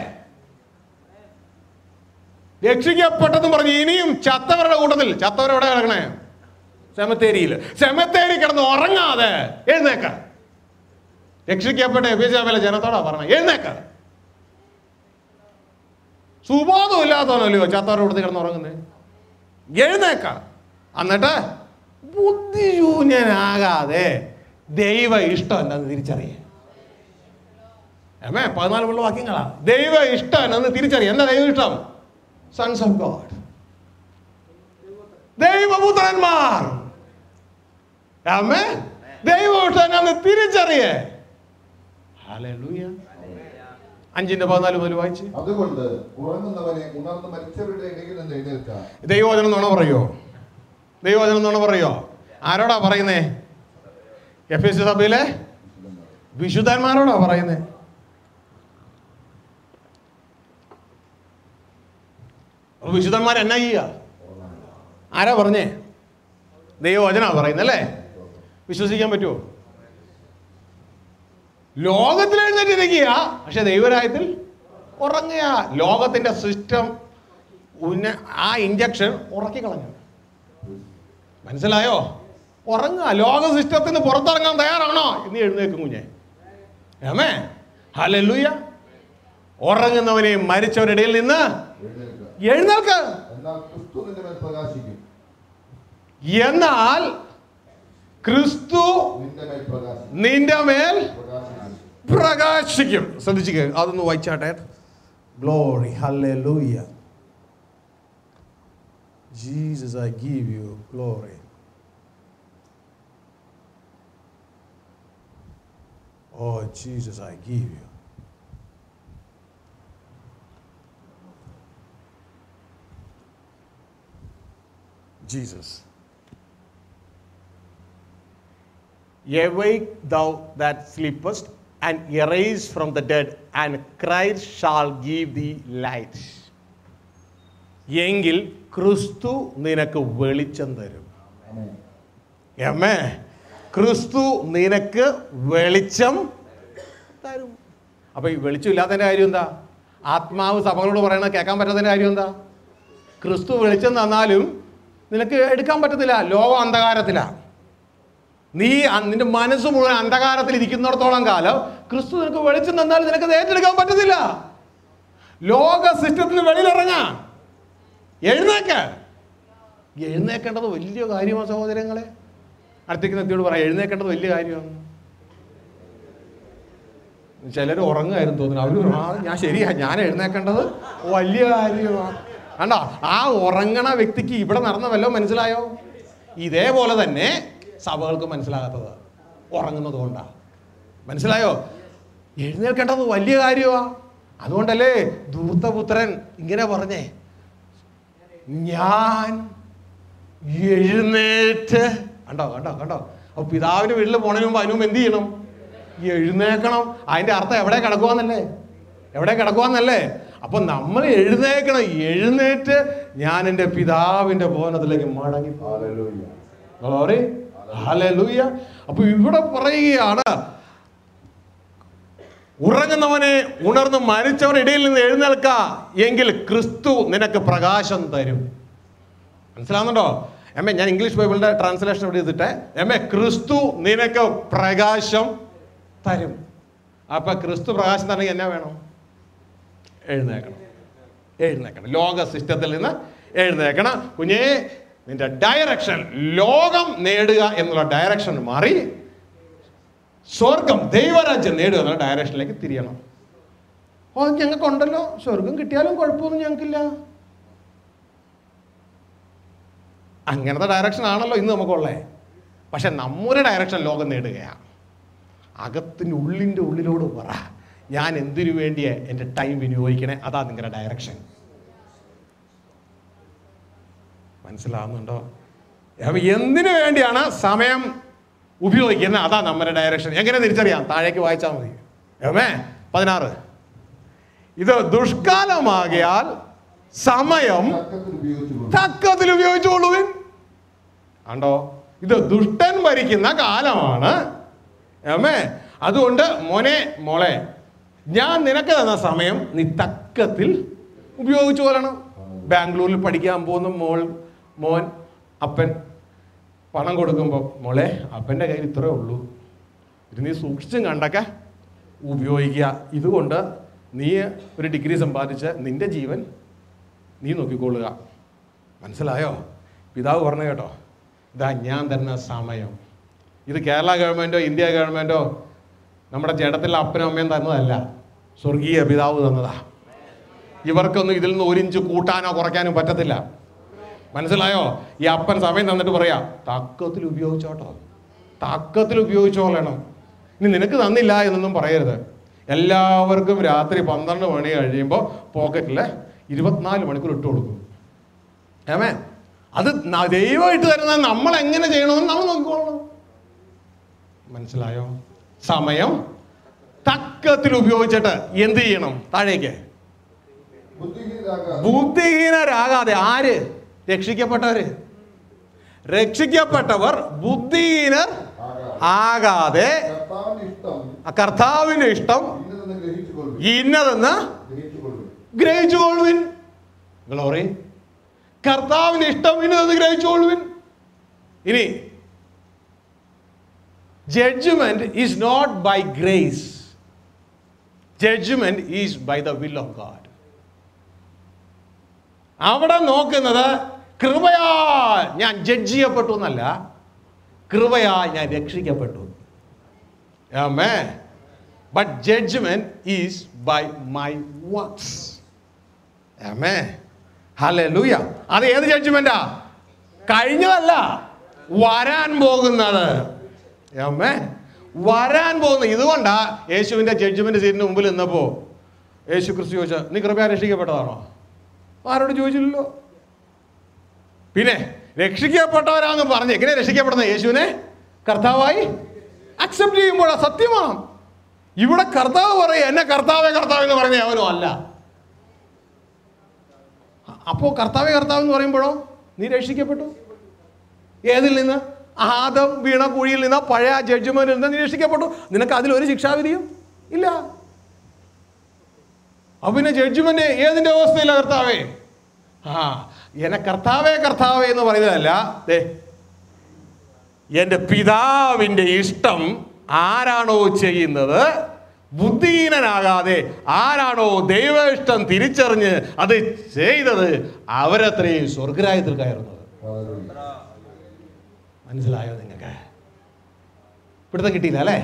രക്ഷിക്കപ്പെട്ടെന്ന് പറഞ്ഞ് ഇനിയും ചത്തവരുടെ കൂട്ടത്തിൽ. ചത്തവരെവിടെ കിടക്കണേ? സെമത്തേരി കിടന്ന് ഉറങ്ങാതെ എഴുന്നേക്ക. രക്ഷിക്കപ്പെട്ട എഫേസ്യ സഭയിലെ ജനത്തോടാ പറഞ്ഞ, എഴുന്നേക്ക. സുബോധം ഇല്ലാത്തവനല്ലയോ ചത്തവരുടെ കൂട്ടത്തിൽ കിടന്ന് ഉറങ്ങുന്നേ? എഴുന്നേക്ക. എന്നിട്ട് ബുദ്ധിശൂന്യനാകാതെ ദൈവ ഇഷ്ടം എന്താന്ന് തിരിച്ചറിയ. 14 മുള്ള വാക്യങ്ങളാ. ദൈവ ഇഷ്ടം എന്ന് തിരിച്ചറിയ. എന്താ ദൈവ ഇഷ്ടം? സൺസ് ഓഫ് ഗോഡ്, ദൈവപുത്രന്മാർ. ദൈവ ഇഷ്ടം എന്നാന്ന് തിരിച്ചറിയ. ഹല്ലേലൂയ. 5:14 മുതൽ വായിച്ച്. അതുകൊണ്ട് ഉറങ്ങുന്നവനെ ഉണർന്ന് മരിച്ചവരുടെ ഇടയിൽ നിന്ന് എഴുന്നേൽക്ക. ദൈവവചനം നുണ പറയോ? ദൈവവചനം നുണ പറയോ? ആരോടാ പറയുന്നേ? എഫേസ്യ സഭയിലെ വിശുദ്ധന്മാരോടാ പറയുന്നേ. വിശുദ്ധന്മാർ എന്നാ ചെയ്യുക? ആരാ പറഞ്ഞേ? ദൈവവചനാ പറയുന്നല്ലേ. വിശ്വസിക്കാൻ പറ്റുമോ? ലോകത്തിൽ എഴുന്നേറ്റിരിക്കുക, പക്ഷെ ദൈവരാജ്യത്തിൽ ഉറങ്ങുക. ലോകത്തിന്റെ സിസ്റ്റം ആ ഇഞ്ചക്ഷൻ ഉറക്കി കളഞ്ഞു. മനസ്സിലായോ? ഉറങ്ങുക. ലോക സിസ്റ്റത്തിന് പുറത്തിറങ്ങാൻ തയ്യാറാണോ? ഇനി എഴുന്നേക്കും കുഞ്ഞെ. ആമേൻ. ഹല്ലേലൂയ. ഉറങ്ങുന്നവനെ മരിച്ചവരുടെ ഇടയിൽ നിന്ന് എഴുന്നേൽക്ക്. എന്നാൽ ക്രിസ്തു നിന്റെ മേൽ പ്രകാശിക്കും. ശ്രദ്ധിച്ചു, അതൊന്ന് വായിച്ചാട്ടെ. Glory, hallelujah. Jesus, I give you glory. Oh Jesus, I give you. Jesus. Awake thou that sleepest, and arise from the dead, and Christ shall give thee light. എങ്കിൽ ക്രിസ്തു നിനക്ക് വെളിച്ചം തരും. ആമേൻ. ക്രിസ്തു നിനക്ക് വെളിച്ചം തരും. അപ്പൊ ഈ വെളിച്ചം ഇല്ലാത്തതിന്റെ കാര്യം എന്താ? ആത്മാവ് സഭകളോട് പറയണത് കേൾക്കാൻ പറ്റാത്തതിന്റെ കാര്യം എന്താ? ക്രിസ്തു വെളിച്ചം തന്നാലും നിനക്ക് എടുക്കാൻ പറ്റത്തില്ല. ലോകം അന്ധകാരത്തിലാണ്. നിന്റെ മനസ്സ് മുഴുവൻ അന്ധകാരത്തിൽ ഇരിക്കുന്നിടത്തോളം കാലം ക്രിസ്തു നിനക്ക് വെളിച്ചം തന്നാലും നിനക്ക് ഏറ്റെടുക്കാൻ പറ്റത്തില്ല. ലോക സിസ്റ്റത്തിന് വെളിയിലിറങ്ങാ. എഴുന്നേക്കേണ്ടത് വലിയ കാര്യമാണ് സഹോദരങ്ങളെ. അടുത്തേക്ക് എത്തിയോട് പറയാം, എഴുന്നേക്കേണ്ടത് വലിയ കാര്യമാണ്. ചിലർ ഉറങ്ങുമായിരുന്നു തോന്നുന്നു. അവർ ഞാൻ ശരിയാ, ഞാൻ എഴുന്നേക്കേണ്ടത് വലിയ കാര്യമാണ്. കണ്ടോ, ആ ഉറങ്ങണ വ്യക്തിക്ക് ഇവിടെ നടന്ന വല്ലതും മനസ്സിലായോ? ഇതേപോലെ തന്നെ സഭകൾക്ക് മനസ്സിലാകാത്തത് ഉറങ്ങുന്നത് കൊണ്ടാണ്. മനസ്സിലായോ? എഴുന്നേൽക്കേണ്ടത് വലിയ കാര്യമാ. അതുകൊണ്ടല്ലേ ധൂർത്തപുത്രൻ ഇങ്ങനെ പറഞ്ഞേ, ഞാൻ എഴുന്നേറ്റ്. കണ്ടോ കണ്ടോ കണ്ടോ. അപ്പൊ പിതാവിന്റെ വീട്ടിൽ പോണതിന് മുമ്പ് അതിന് മുമ്പ് എന്ത് ചെയ്യണം? എഴുന്നേക്കണം. അതിന്റെ അർത്ഥം എവിടെ കിടക്കുവാന്നല്ലേ? അപ്പൊ നമ്മൾ എഴുന്നേക്കണം. എഴുന്നേറ്റ് ഞാൻ എൻ്റെ പിതാവിന്റെ ഭവനത്തിലേക്ക് മടങ്ങി. ഹല്ലേലൂയ. അപ്പൊ ഇവിടെ പറയുകയാണ്, ഉറങ്ങുന്നവനെ ഉണർന്ന് മരിച്ചവരുടെ ഇടയിൽ നിന്ന് എഴുന്നേൽക്ക, എങ്കിൽ ക്രിസ്തു നിനക്ക് പ്രകാശം തരും. മനസ്സിലാവുന്നുണ്ടോ? എമ്മേ, ഞാൻ ഇംഗ്ലീഷ് ബൈബിളിന്റെ ട്രാൻസ്ലേഷൻ ഇവിടെ ചെയ്തിട്ടെ. എമ്മേ, ക്രിസ്തു നിനക്ക് പ്രകാശം തരും. അപ്പൊ ക്രിസ്തു പ്രകാശം തരണമെങ്കിൽ എന്നാ വേണം? എഴുന്നേക്കണം. ലോക സിസ്റ്റത്തിൽ നിന്ന് എഴുന്നേക്കണം. കുഞ്ഞേ, നിന്റെ ഡയറക്ഷൻ ലോകം നേടുക എന്നുള്ള ഡയറക്ഷൻ മാറി സ്വർഗം, ദൈവരാജ്യം നേടുക എന്നുള്ള ഡയറക്ഷനിലേക്ക് തിരിയണം. ഞങ്ങൾക്കുണ്ടല്ലോ, സ്വർഗം കിട്ടിയാലും കുഴപ്പമൊന്നും ഞങ്ങൾക്കില്ല. അങ്ങനത്തെ ഡയറക്ഷൻ ആണല്ലോ ഇന്ന് നമുക്കുള്ളേ. പക്ഷെ നമ്മുടെ ഡയറക്ഷൻ ലോകം നേടുകയാണ്. അകത്തിൻ്റെ ഉള്ളിലോട് പറ, ഞാൻ എന്തിനു വേണ്ടിയാ എൻ്റെ ടൈം വിനിയോഗിക്കണേ? അതാ നിങ്ങളുടെ ഡയറക്ഷൻ. മനസ്സിലാവുന്നുണ്ടോ? എന്തിനു വേണ്ടിയാണ് സമയം ഉപയോഗിക്കുന്നത്? അതാ നമ്മുടെ ഡയറക്ഷൻ. എങ്ങനെ തിരിച്ചറിയാം? താഴേക്ക് വായിച്ചാൽ മതി. 16. ഇത് ദുഷ്കാലമാകിയാൽ സമയം തക്കത്തിൽ ഉപയോഗിച്ചുകൊള്ളുവിൻ. കണ്ടോ, ഇത് ദുഷ്ടൻ ഭരിക്കുന്ന കാലമാണ്. അതുകൊണ്ട് മോളെ, ഞാൻ നിനക്ക് തന്ന സമയം നീ തക്കത്തിൽ ഉപയോഗിച്ചു കൊള്ളണം. ബാംഗ്ലൂരിൽ പഠിക്കാൻ പോകുന്ന മോൻ അപ്പൻ പണം കൊടുക്കുമ്പോൾ, മോളെ, അപ്പൻ്റെ കയ്യിൽ ഇത്രേ ഉള്ളൂ, ഇത് നീ സൂക്ഷിച്ചും കണ്ടൊക്കെ ഉപയോഗിക്കുക. ഇതുകൊണ്ട് നീ ഒരു ഡിഗ്രി സമ്പാദിച്ച് നിന്റെ ജീവൻ നീ നോക്കിക്കൊള്ളുക. മനസ്സിലായോ? പിതാവ് പറഞ്ഞു കേട്ടോ, ഇതാ ഞാൻ തരുന്ന സമയം. ഇത് കേരള ഗവൺമെൻറ്റോ ഇന്ത്യ ഗവൺമെൻറ്റോ നമ്മുടെ ജഡത്തിലെ അപ്പനും അമ്മയും തന്നതല്ല, സ്വർഗീയ പിതാവ് തന്നതാ. ഇവർക്കൊന്നും ഇതിൽ നിന്ന് 1 ഇഞ്ച് കൂട്ടാനോ കുറയ്ക്കാനോ പറ്റത്തില്ല. മനസ്സിലായോ? ഈ അപ്പൻ സമയം തന്നിട്ട് പറയാ, തക്കത്തിൽ ഉപയോഗിച്ചോളണം. ഇനി നിനക്ക് തന്നില്ല എന്നൊന്നും പറയരുത്. എല്ലാവർക്കും രാത്രി 12 മണി കഴിയുമ്പോൾ പോക്കറ്റിൽ 24 മണിക്കൂർ ഇട്ട് കൊടുക്കും. അത് ദൈവമായിട്ട് തരുന്നത് നമ്മൾ എങ്ങനെ ചെയ്യണമെന്ന് നമ്മൾ നോക്കിക്കോളണം. മനസ്സിലായോ? സമയം തക്കത്തിൽ ഉപയോഗിച്ചിട്ട് എന്ത് ചെയ്യണം? താഴേക്ക്. ബുദ്ധിഹീനരാകാതെ. ആര്? രക്ഷിക്കപ്പെട്ടവർ ബുദ്ധിഹീനർ ആകാതെ കർത്താവിന്റെ ഇഷ്ടം ഇന്നതെന്ന് ഗ്രഹിച്ചുകൊള്ളുവിൻ. ഗ്ലോറി. കർത്താവിന് ഇഷ്ടം ഇന്നത് ഗ്രഹിച്ചുകൊള്ളുവിൻ. ഇനി judgement is not by grace, judgement is by the will of God. അവിടെ നോക്കുന്നത് കൃപയാൽ ഞാൻ ജഡ്ജ് ചെയ്യപ്പെട്ടു എന്നല്ല, കൃപയാൽ ഞാൻ രക്ഷിക്കപ്പെട്ടു. Amen. But judgement is by my works. Amen. Hallelujah. അത് ഏത് ജഡ്ജ്മെന്റാ? കഴിഞ്ഞതല്ല, വരാൻ പോകുന്നത്. ആമേൻ. വരാൻ പോകുന്നത്. ഇതുകൊണ്ടാ യേശുവിന്റെ ജഡ്ജ്മെന്റ് സീറ്റിന് മുമ്പിൽ നിന്നപ്പോ യേശു ക്രിസ്തു ചോദിച്ച, നീ കൃപയാൽ രക്ഷിക്കപ്പെട്ടതാണോ? ആരോട് ചോദിച്ചില്ലല്ലോ. പിന്നെ രക്ഷിക്കപ്പെട്ടവരാന്ന് പറഞ്ഞ് എങ്ങനെ രക്ഷിക്കപ്പെടുന്നത്? യേശുവിനെ കർത്താവായി അക്സെപ്റ്റ് ചെയ്യുമ്പോഴാ സത്യമാണ്. ഇവിടെ കർത്താവ് പറയും, എന്നെ കർത്താവേ കർത്താവ് എന്ന് പറഞ്ഞ അവനും അല്ല. അപ്പോ കർത്താവേ കർത്താവ് എന്ന് പറയുമ്പോഴോ നീ രക്ഷിക്കപ്പെട്ടു. ഏതിൽ നിന്ന്? ആദം വീണ കുഴിയിൽ നിന്ന്, പഴയ ജഡ്ജ്മെന്റിൽ നിന്ന് നീ രക്ഷിക്കപ്പെട്ടു. നിനക്ക് അതിലൊരു ശിക്ഷാവിധിയും ഇല്ല. അപ്പൊ പിന്നെ ജഡ്ജ്മെന്റ് ഏതിന്റെ അവസ്ഥയില്ല? കർത്താവേ, എന്നെ കർത്താവേ കർത്താവേ എന്ന് പറയുന്നതല്ല, എൻ്റെ പിതാവിൻ്റെ ഇഷ്ടം ആരാണോ ചെയ്യുന്നത്, ബുദ്ധിഹീനനാകാതെ ആരാണോ ദൈവ ഇഷ്ടം തിരിച്ചറിഞ്ഞ് അത് ചെയ്തത്, അവരത്രയും സ്വർഗരാജ്യത്തിൽ കയറുന്നത്. മനസ്സിലായോ നിങ്ങൾക്ക്? പിടുത്തം കിട്ടിയില്ല അല്ലേ?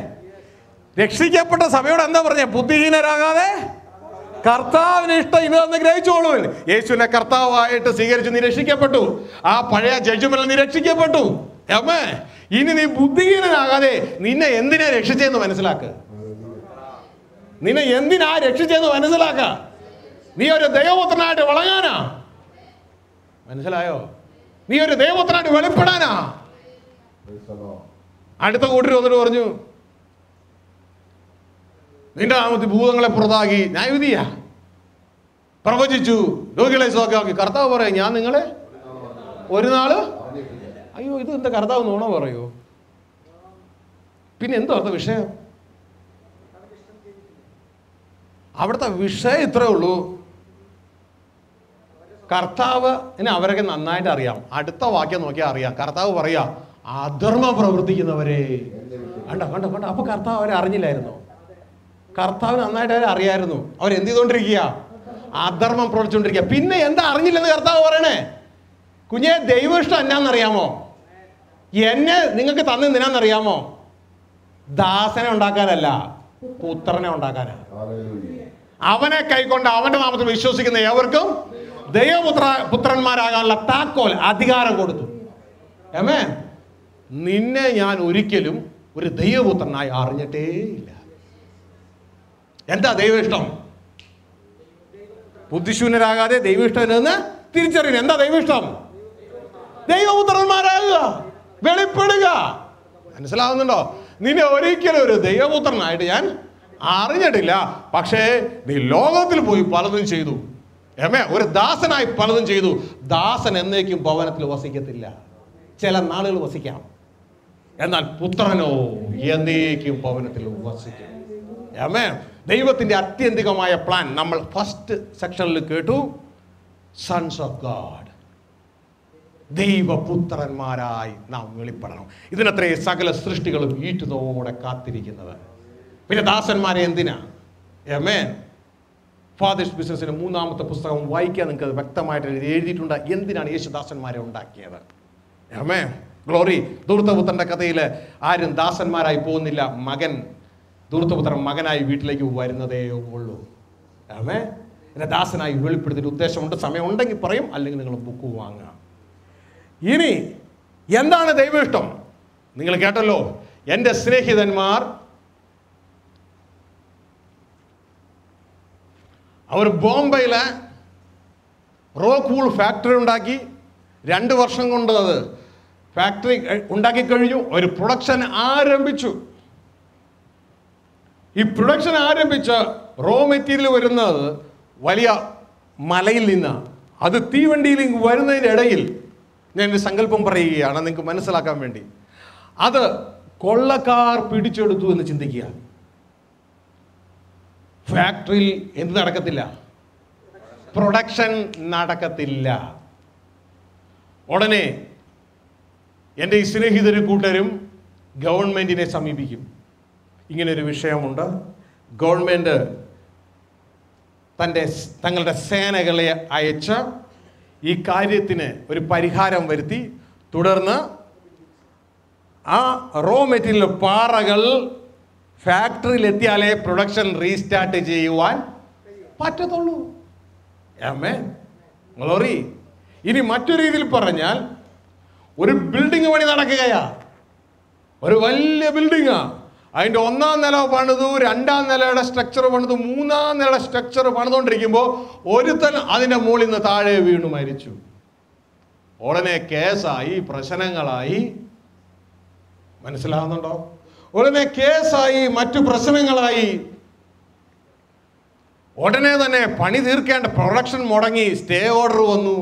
രക്ഷിക്കപ്പെട്ട സഭയോട് എന്താ പറഞ്ഞേ? ബുദ്ധിഹീനരാകാതെ കർത്താവിന് ഇഷ്ടം ഇതെന്ന് ഗ്രഹിച്ചോളൂ. യേശുവിനെ കർത്താവായിട്ട് സ്വീകരിച്ചു, നീ രക്ഷിക്കപ്പെട്ടു. ആ പഴയ ജഡ്ജ്മെന്റിൽ നീ രക്ഷിക്കപ്പെട്ടു. അമ്മേ, ഇനി നീ ബുദ്ധിഹീനനാകാതെ നിന്നെ എന്തിനാ രക്ഷിച്ചെന്ന് മനസ്സിലാക്കുക. നിന്നെ എന്തിനാ രക്ഷിച്ചെന്ന് മനസ്സിലാക്ക. നീ ഒരു ദൈവപുത്രനായിട്ട് വളരാനാ. മനസ്സിലായോ? നീ ഒരു ദൈവപുത്രനായിട്ട് വെളിപ്പെടാനാ. അടുത്ത കൂട്ടർ വന്നിട്ട് പറഞ്ഞു, നിന്റെ നാമത്തിൽ ഭൂതങ്ങളെ പുറത്താക്കി ന്യായവിധിയാ പ്രവചിച്ചു, രോഗികളെ സുഖമാക്കി. കർത്താവ് പറയാം, ഞാൻ നിങ്ങളെ ഒരു നാള്. അയ്യോ, ഇത് എന്താ കർത്താവ് നുണ പറയൂ? പിന്നെ എന്തോ അർത്ഥ വിഷയം? അവിടുത്തെ വിഷയം ഇത്രേ ഉള്ളൂ. കർത്താവിന് അവരൊക്കെ നന്നായിട്ട് അറിയാം. അടുത്ത വാക്യം നോക്കിയാൽ അറിയാം. കർത്താവ് പറയാ, അധർമ്മം പ്രവർത്തിക്കുന്നവരെ കണ്ടോ കണ്ടോ കണ്ടോ. അപ്പൊ കർത്താവ് അവരെ അറിഞ്ഞില്ലായിരുന്നോ? കർത്താവിന് നന്നായിട്ട് അവരെ അറിയായിരുന്നു. അവരെന്ത് ചെയ്തോണ്ടിരിക്കുക? അധർമ്മം പ്രവർത്തിച്ചുകൊണ്ടിരിക്കുക. പിന്നെ എന്താ അറിഞ്ഞില്ലെന്ന് കർത്താവ് പറയണേ? കുഞ്ഞെ, ദൈവ ഇഷ്ടം എന്നാന്നറിയാമോ? എന്നെ നിങ്ങൾക്ക് തന്നെന്തിനാന്നറിയാമോ? ദാസനെ ഉണ്ടാക്കാനല്ല, പുത്രനെ ഉണ്ടാക്കാനാ. അവനെ കൈക്കൊണ്ട് അവന്റെ നാമത്തിൽ വിശ്വസിക്കുന്ന ഏവർക്കും പുത്രന്മാരാകാനുള്ള താക്കോൽ, അധികാരം കൊടുത്തു. ആമേൻ. നിന്നെ ഞാൻ ഒരിക്കലും ഒരു ദൈവപുത്രനായി അറിഞ്ഞിട്ടേ ഇല്ല. എന്താ ദൈവ ഇഷ്ടം? ബുദ്ധിശൂന്യരാകാതെ ദൈവ ഇഷ്ടം എന്ന് തിരിച്ചറിയുന്നു. എന്താ ദൈവ ഇഷ്ടം? ദൈവപുത്രന്മാരാകുക, വെളിപ്പെടുക. മനസ്സിലാവുന്നുണ്ടോ? നിന്നെ ഒരിക്കലും ഒരു ദൈവപുത്രനായിട്ട് ഞാൻ അറിഞ്ഞിട്ടില്ല. പക്ഷേ നീ ലോകത്തിൽ പോയി പലതും ചെയ്തു. ഒരു ദാസനായി പലതും ചെയ്തു. ദാസൻ എന്നേക്കും ഭവനത്തിൽ വസിക്കത്തില്ല. ചില നാളുകൾ വസിക്കാം, എന്നാൽ പുത്രനോ എന്നേക്കും ഭവനത്തിൽ വസിക്കും. ദൈവത്തിന്റെ അത്യന്തികമായ പ്ലാൻ നമ്മൾ ഫസ്റ്റ് സെക്ഷനിൽ കേട്ടു. സൺസ് ഓഫ് ഗാഡ്, ദൈവപുത്രന്മാരായി നാം വെളിപ്പെടണം. ഇതിനത്രേ സകല സൃഷ്ടികളും ഈറ്റുതോടെ കാത്തിരിക്കുന്നത്. പിന്നെ ദാസന്മാരെ എന്തിനാ? ഫാദേഴ്സ് ബിസിനസിന്റെ 3-ാമത്തെ പുസ്തകം വായിക്കാൻ നിങ്ങൾക്ക് വ്യക്തമായിട്ട് എഴുതിയിട്ടുണ്ട്. എന്തിനാണ് യേശുദാസന്മാരെ ഉണ്ടാക്കിയത്? ഗ്ലോറി. ധൂർത്തപുത്രന്റെ കഥയിൽ ആരും ദാസന്മാരായി പോകുന്നില്ല. ധൂർത്തപുത്രൻ മകനായി വീട്ടിലേക്ക് വരുന്നതേ ഉള്ളൂ. എന്നെ ദാസനായി വെളിപ്പെടുത്തിയിട്ട് ഉദ്ദേശമുണ്ട്. സമയം ഉണ്ടെങ്കിൽ പറയും, അല്ലെങ്കിൽ നിങ്ങൾ ബുക്ക് വാങ്ങുക. ഇനി എന്താണ് ദൈവ ഇഷ്ടം? നിങ്ങൾ കേട്ടല്ലോ. എൻ്റെ സ്നേഹിതന്മാർ അവർ ബോംബെയിലെ റോക്ക് വൂൾ ഫാക്ടറി ഉണ്ടാക്കി. 2 വർഷം കൊണ്ട് അത് ഫാക്ടറി ഉണ്ടാക്കി കഴിഞ്ഞു. ഒരു പ്രൊഡക്ഷൻ ആരംഭിച്ചു. ഈ പ്രൊഡക്ഷൻ ആരംഭിച്ച റോ മെറ്റീരിയൽ വരുന്നത് വലിയ മലയിൽ നിന്നാണ്. അത് തീവണ്ടിയിൽ വരുന്നതിൻ്റെ ഇടയിൽ ഞാൻ ഒരു സങ്കല്പം പറയുകയാണ് നിങ്ങൾക്ക് മനസ്സിലാക്കാൻ വേണ്ടി. അത് കൊള്ളക്കാർ പിടിച്ചെടുത്തു എന്ന് ചിന്തിക്കുക. ഫാക്ടറിയിൽ എന്ത് നടക്കത്തില്ല? പ്രൊഡക്ഷൻ നടക്കത്തില്ല. ഉടനെ എൻ്റെ ഈ സ്നേഹിതരും കൂട്ടരും ഗവൺമെൻറ്റിനെ സമീപിക്കും. ഇങ്ങനൊരു വിഷയമുണ്ട്, ഗവൺമെൻറ് തങ്ങളുടെ സേനകളെ അയച്ച് ഈ കാര്യത്തിന് ഒരു പരിഹാരം വരുത്തി, തുടർന്ന് ആ റോ മെറ്റീരിയൽ പാറകൾ ഫാക്ടറിയിൽ എത്തിയാലേ പ്രൊഡക്ഷൻ റീസ്റ്റാർട്ട് ചെയ്യുവാൻ പറ്റത്തുള്ളൂ. ആമേൻ, ഗ്ലോറി. ഇനി മറ്റൊരു രീതിയിൽ പറഞ്ഞാൽ, ഒരു ബിൽഡിംഗ് പണി നടക്കുകയാ, ഒരു വലിയ ബിൽഡിങ്ങാ. അതിൻ്റെ 1ാം നില പണിതു, 2ാം നിലയുടെ സ്ട്രക്ചർ പണിതു, 3ാം നിലയുടെ സ്ട്രക്ചർ പണിതുകൊണ്ടിരിക്കുമ്പോൾ ഒരുത്തൻ അതിൻ്റെ മുകളിൽ നിന്ന് താഴെ വീണു മരിച്ചു. ഉടനെ കേസായി, പ്രശ്നങ്ങളായി. മനസ്സിലാകുന്നുണ്ടോ? ഉടനെ കേസായി, മറ്റു പ്രശ്നങ്ങളായി. ഉടനെ തന്നെ പണി തീർക്കേണ്ട, പ്രൊഡക്ഷൻ മുടങ്ങി, സ്റ്റേ ഓർഡർ വന്നു.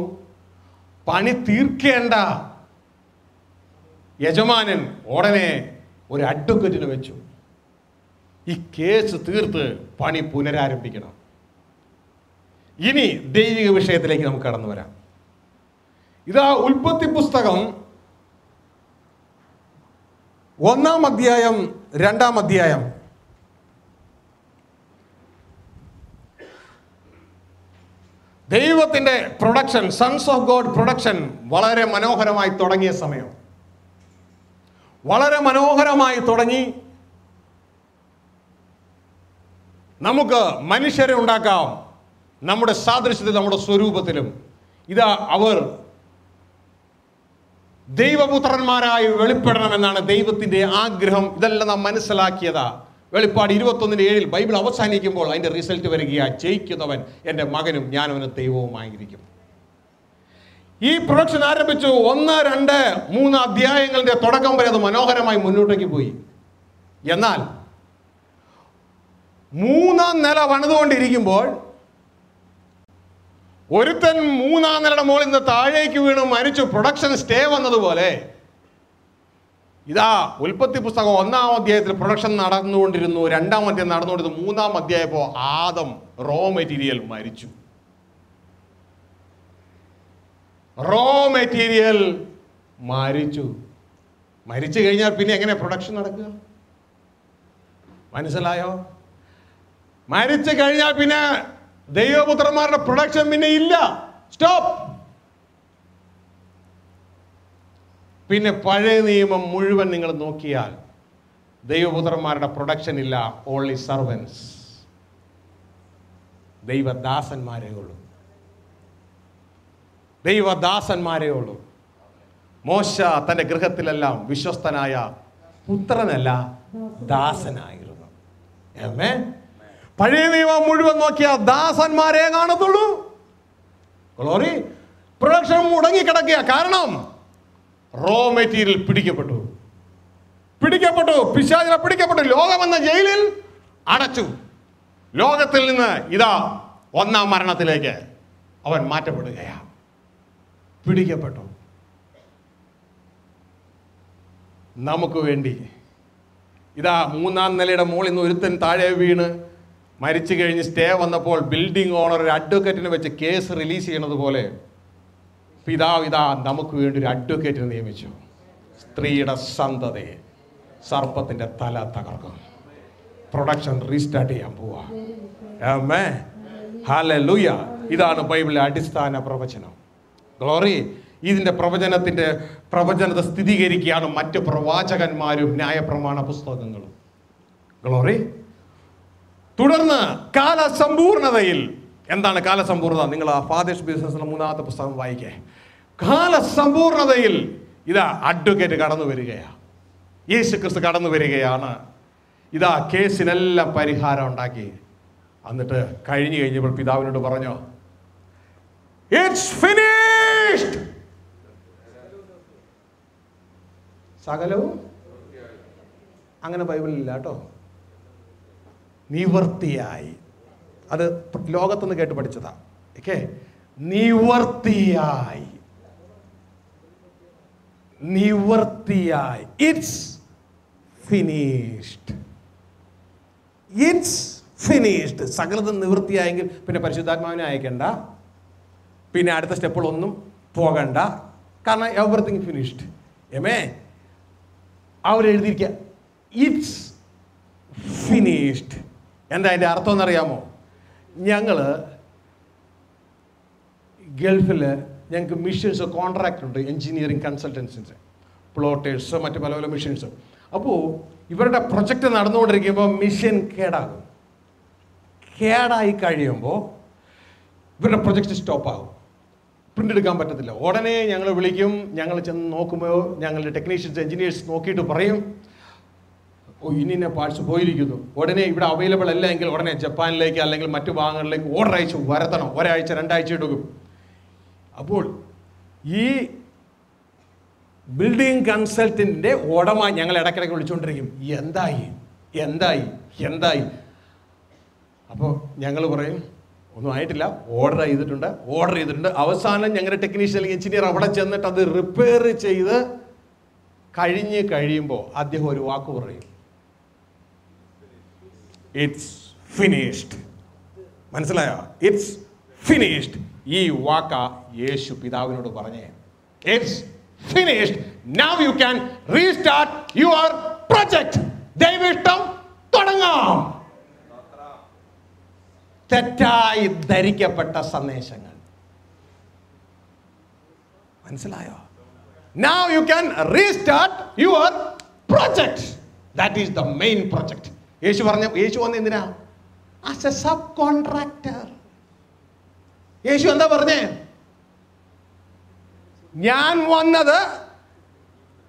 പണി തീർക്കേണ്ട യജമാനൻ ഉടനെ ഒരു അഡ്വക്കറ്റിനെ വെച്ചു. ഈ കേസ് തീർത്ത് പണി പുനരാരംഭിക്കണം. ഇനി ദൈവിക വിഷയത്തിലേക്ക് നമുക്ക് കടന്നു വരാം. ഇതാ ഉൽപ്പത്തി പുസ്തകം 1-ാം അധ്യായം 2-ാം അധ്യായം. ദൈവത്തിൻ്റെ production, sons of God production വളരെ മനോഹരമായി തുടങ്ങിയ സമയം, വളരെ മനോഹരമായി തുടങ്ങി. നമുക്ക് മനുഷ്യരെ ഉണ്ടാക്കാം, നമ്മുടെ സാദൃശ്യത്തിലും നമ്മുടെ സ്വരൂപത്തിലും. ഇതാ അവർ ദൈവപുത്രന്മാരായി വെളിപ്പെടണമെന്നാണ് ദൈവത്തിൻ്റെ ആഗ്രഹം. ഇതെല്ലാം നാം മനസ്സിലാക്കിയതാ. വെളിപ്പാട് 21:7 ബൈബിൾ അവസാനിക്കുമ്പോൾ അതിൻ്റെ റിസൾട്ട് വരികയാ, ജയിക്കുന്നവൻ എൻ്റെ മകനും ഞാനവന് ദൈവവുമായിരിക്കും. ഈ പ്രൊഡക്ഷൻ ആരംഭിച്ചു. 1, 2, 3 അധ്യായങ്ങളുടെ തുടക്കം വരെ അത് മനോഹരമായി മുന്നോട്ടേക്ക് പോയി. എന്നാൽ 3ാം നില പണിതുകൊണ്ടിരിക്കുമ്പോൾ ഒരുത്തൻ 3ാം നിലയുടെ മുകളിൽ നിന്ന് താഴേക്ക് വീണു മരിച്ചു. പ്രൊഡക്ഷൻ സ്റ്റേ വന്നതുപോലെ ഇതാ ഉൽപ്പത്തി പുസ്തകം 1-ാം അധ്യായത്തിൽ പ്രൊഡക്ഷൻ നടന്നുകൊണ്ടിരുന്നു, 2-ാം അധ്യായം നടന്നുകൊണ്ടിരുന്നു. 3-ാം അധ്യായപ്പോൾ ആദം റോ മെറ്റീരിയൽ മരിച്ചു. റോ മെറ്റീരിയൽ മരിച്ചു കഴിഞ്ഞാൽ പിന്നെ എങ്ങനെ പ്രൊഡക്ഷൻ നടക്കുക? മനസ്സിലായോ? മരിച്ചു കഴിഞ്ഞാൽ പിന്നെ ദൈവപുത്രന്മാരുടെ പ്രൊഡക്ഷൻ പിന്നെ ഇല്ല, സ്റ്റോപ്പ്. പിന്നെ പഴയ നിയമം മുഴുവൻ നിങ്ങൾ നോക്കിയാൽ ദൈവപുത്രന്മാരുടെ പ്രൊഡക്ഷൻ ഇല്ല, ഓൺലി സർവൻസ്, ദൈവദാസന്മാരേ ഉള്ളൂ, ദൈവദാസന്മാരേ ഉള്ളൂ. മോശ തൻ്റെ ഗൃഹത്തിലെല്ലാം വിശ്വസ്തനായ പുത്രനല്ല, ദാസനായിരുന്നു. ആമേൻ. പഴയ നിയമം മുഴുവൻ നോക്കിയാൽ ദാസന്മാരെ കാണത്തുള്ളൂ. ഗ്ലോറി. പ്രൊഡക്ഷൻ മുടങ്ങിക്കിടക്കുക. കാരണം റോ മെറ്റീരിയൽ പിടിക്കപ്പെട്ടു, പിശാചിനെ പിടിക്കപ്പെട്ടു, ലോകമെന്ന ജയിലിൽ അടച്ചു. ലോകത്തിൽ നിന്ന് ഇതാ 1-ാം മരണത്തിലേക്ക് അവൻ മാറ്റപ്പെടുകയാണ്. പിടിക്കപ്പെട്ടു. നമുക്ക് വേണ്ടി ഇതാ 3-ാം നിലയുടെ മുകളിൽ നിന്ന് ഒരുത്തൻ താഴെ വീണ് മരിച്ചു കഴിഞ്ഞ് സ്റ്റേ വന്നപ്പോൾ ബിൽഡിംഗ് ഓണർ ഒരു അഡ്വക്കേറ്റിനെ വെച്ച് കേസ് റിലീസ് ചെയ്യണത് പോലെ പിതാവ് ഇതാ നമുക്ക് വേണ്ടി ഒരു അഡ്വക്കേറ്റിനെ നിയമിച്ചു. സ്ത്രീയുടെ സന്തതിയെ സർപ്പത്തിൻ്റെ തല തകർക്കും. പ്രൊഡക്ഷൻ റീസ്റ്റാർട്ട് ചെയ്യാൻ പോവാ. ആമേൻ, ഹല്ലേലൂയ. ഇതാണ് ബൈബിളിലെ അടിസ്ഥാന പ്രവചനം. ഗ്ലോറി. ഇതിൻ്റെ പ്രവചനത്തെ സ്ഥിരീകരിക്കുകയാണ് മറ്റ് പ്രവാചകന്മാരും ന്യായപ്രമാണ പുസ്തകങ്ങളും. ഗ്ലോറി. തുടർന്ന് കാലസമ്പൂർണതയിൽ, എന്താണ് കാലസമ്പൂർണത? നിങ്ങൾ ആ ഫാദേഴ്സ് ബിസിനസ്സിലെ 3-ാമത്തെ പുസ്തകം വായിക്കേ. കാലസമ്പൂർണതയിൽ ഇതാ അഡ്വക്കേറ്റ് കടന്നു വരികയാണ്, യേശു ക്രിസ്തു കടന്നു വരികയാണ്. ഇതാ കേസിനെല്ലാം പരിഹാരം ഉണ്ടാക്കി. എന്നിട്ട് കഴിഞ്ഞപ്പോൾ പിതാവിനോട് പറഞ്ഞു, ഇറ്റ്സ് ഫിനിഷ്ഡ്. സകലവും അങ്ങനെ ബൈബിളിലില്ല കേട്ടോ. നിവർത്തിയായി. അത് ലോകത്തുനിന്ന് കേട്ട് പഠിച്ചതാ. ഓക്കെ, നിവർത്തിയായി. It's finished. സകലതും നിവൃത്തിയായെങ്കിൽ പിന്നെ പരിശുദ്ധാത്മാവിനെ അയക്കണ്ട, പിന്നെ അടുത്ത സ്റ്റെപ്പുകളൊന്നും പോകണ്ട, കാരണം എവറിത്തിങ് ഫിനിഷ്ഡ്. എമേ അവരെഴുതിയിരിക്കുക ഇറ്റ്സ് ഫിനിഷ്ഡ്. എന്താ അതിൻ്റെ അർത്ഥം എന്നറിയാമോ? ഞങ്ങൾ ഗൾഫിൽ ഞങ്ങൾക്ക് മിഷൻസ് കോൺട്രാക്റ്റ് ഉണ്ട്, എൻജിനീയറിങ് കൺസൾട്ടൻസീസ്, പ്ലോട്ടേഴ്സ്, മറ്റ് പല പല മിഷൻസ്. അപ്പോൾ ഇവരുടെ പ്രൊജക്റ്റ് നടന്നുകൊണ്ടിരിക്കുമ്പോൾ മിഷൻ കേടാകും. കേടായി കഴിയുമ്പോൾ ഇവരുടെ പ്രൊജക്റ്റ് സ്റ്റോപ്പാകും, പ്രിൻ്റ് എടുക്കാൻ പറ്റത്തില്ല. ഉടനെ ഞങ്ങൾ വിളിക്കും. ഞങ്ങൾ ചെന്ന് നോക്കുമ്പോൾ ഞങ്ങളുടെ ടെക്നീഷ്യൻസ്, എൻജിനീയേഴ്സ് നോക്കിയിട്ട് പറയും, ഓ ഇന്ന പാർട്സ് പോയിരിക്കുന്നു. ഉടനെ ഇവിടെ അവൈലബിൾ അല്ല എങ്കിൽ ഉടനെ ജപ്പാനിലേക്ക് അല്ലെങ്കിൽ മറ്റു ഭാഗങ്ങളിലേക്ക് ഓർഡർ അയച്ചു വരുത്തണം. ഒരാഴ്ച 2 ആഴ്ച എടുക്കും. അപ്പോൾ ഈ ബിൽഡിംഗ് കൺസൾട്ടൻറ്റിൻ്റെ ഉടമ ഞങ്ങൾ ഇടയ്ക്കിടയ്ക്ക് വിളിച്ചുകൊണ്ടിരിക്കും, എന്തായി എന്തായി എന്തായി. അപ്പോൾ ഞങ്ങൾ പറയും ഒന്നും ആയിട്ടില്ല, ഓർഡർ ചെയ്തിട്ടുണ്ട്. അവസാനം ഞങ്ങളുടെ ടെക്നീഷ്യൻ അല്ലെങ്കിൽ എഞ്ചിനീയർ അവിടെ ചെന്നിട്ട് അത് റിപ്പയർ ചെയ്ത് കഴിയുമ്പോൾ അദ്ദേഹം ഒരു വാക്ക് പറയും, ഇറ്റ്സ് ഫിനിഷ്ഡ്. മനസ്സിലായോ? It's finished. ഈ വാക്ക യേശു പിതാവിനോട് പറഞ്ഞേ, it's finished. Now you can restart your project. ദൈവഇഷ്ടം തുടങ്ങാം. തെറ്റായി ധരിക്കപ്പെട്ട സന്ദേശങ്ങൾ മനസ്സിലായോ? Now you can restart your project. That is the main project. യേശു വന്ന എന്തിനാ? As a subcontractor. യേശു എന്താ പറഞ്ഞേ? ഞാൻ വന്നത്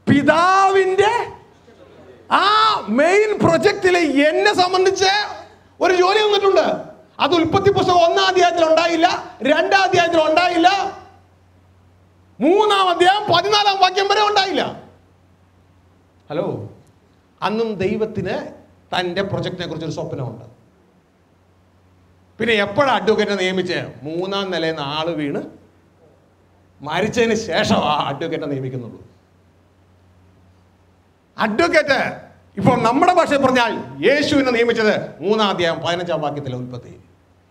പിതാവിന്റെ ആ മെയിൻ പ്രൊജക്റ്റിൽ എന്നെ സംബന്ധിച്ച് ഒരു ജോലി വന്നിട്ടുണ്ട്. അത് ഉൽപ്പത്തി പുസ്തകം 1-ാം അധ്യായത്തിൽ ഉണ്ടായില്ല, 2-ാം അധ്യായത്തിൽ ഉണ്ടായില്ല, 3-ാം അധ്യായം 14-ാം വാക്യം വരെ ഉണ്ടായില്ല. ഹലോ, അന്നും ദൈവത്തിന് തൻ്റെ പ്രൊജക്റ്റിനെ കുറിച്ചൊരു സ്വപ്നമുണ്ട്. പിന്നെ എപ്പോഴാണ് അഡ്വക്കേറ്റിനെ നിയമിച്ച്? 3-ാം നിലയിൽ നിന്ന് ആള് വീണ് മരിച്ചതിന് ശേഷമാണ് അഡ്വക്കേറ്റിനെ നിയമിക്കുന്നുള്ളൂ. അഡ്വക്കേറ്റ് ഇപ്പോൾ നമ്മുടെ ഭാഷയിൽ പറഞ്ഞാൽ യേശുവിനെ നിയമിച്ചത് 3-ാം അധ്യായം 15-ാം വാക്യത്തിലെ ഉൽപ്പത്തി.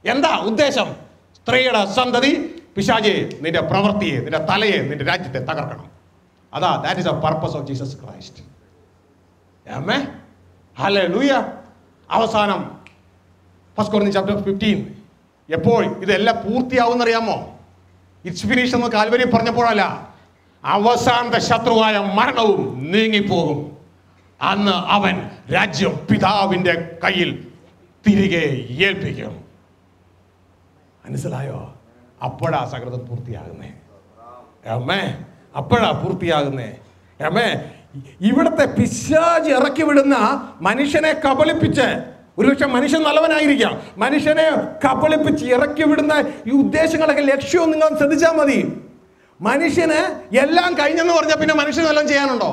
എന്താ ഉദ്ദേശം? സ്ത്രീയുടെ സന്തതി പിശാചേ നിന്റെ പ്രവൃത്തിയെ, നിന്റെ തലയെ, നിന്റെ രാജ്യത്തെ തകർക്കണം. അതാ, that is the purpose of Jesus Christ. Amen, hallelujah. അവസാനം 1 Corinthians chapter 15 എപ്പോൾ ഇതെല്ലാം പൂർത്തിയാവുമെന്നറിയാമോ? ഇറ്റ്സ് ഫിനിഷ് എന്ന് കാൽവരി പറഞ്ഞപ്പോഴല്ല, അവസാനത്തെ ശത്രുവായ മരണവും നീങ്ങിപ്പോകും. അന്ന് അവൻ രാജ്യം പിതാവിന്റെ കയ്യിൽ തിരികെ ഏൽപ്പിക്കും. മനസ്സിലായോ? അപ്പോഴാ സകലതും പൂർത്തിയാകുന്നേ. ആമേൻ, അപ്പോഴാ പൂർത്തിയാകുന്നേ. ആമേൻ. ഇവിടുത്തെ പിശാച് ഇറക്കി വിടുന്ന മനുഷ്യനെ കബളിപ്പിച്ച്, ഒരുപക്ഷെ മനുഷ്യൻ നല്ലവനായിരിക്കാം, മനുഷ്യനെ കബളിപ്പിച്ച് ഇറക്കി വിടുന്ന ഈ ഉദ്ദേശങ്ങളൊക്കെ ലക്ഷ്യവും നിങ്ങൾ ശ്രദ്ധിച്ചാൽ മതി. മനുഷ്യന് എല്ലാം കഴിഞ്ഞെന്ന് പറഞ്ഞാൽ പിന്നെ മനുഷ്യന് എല്ലാം ചെയ്യാനുണ്ടോ?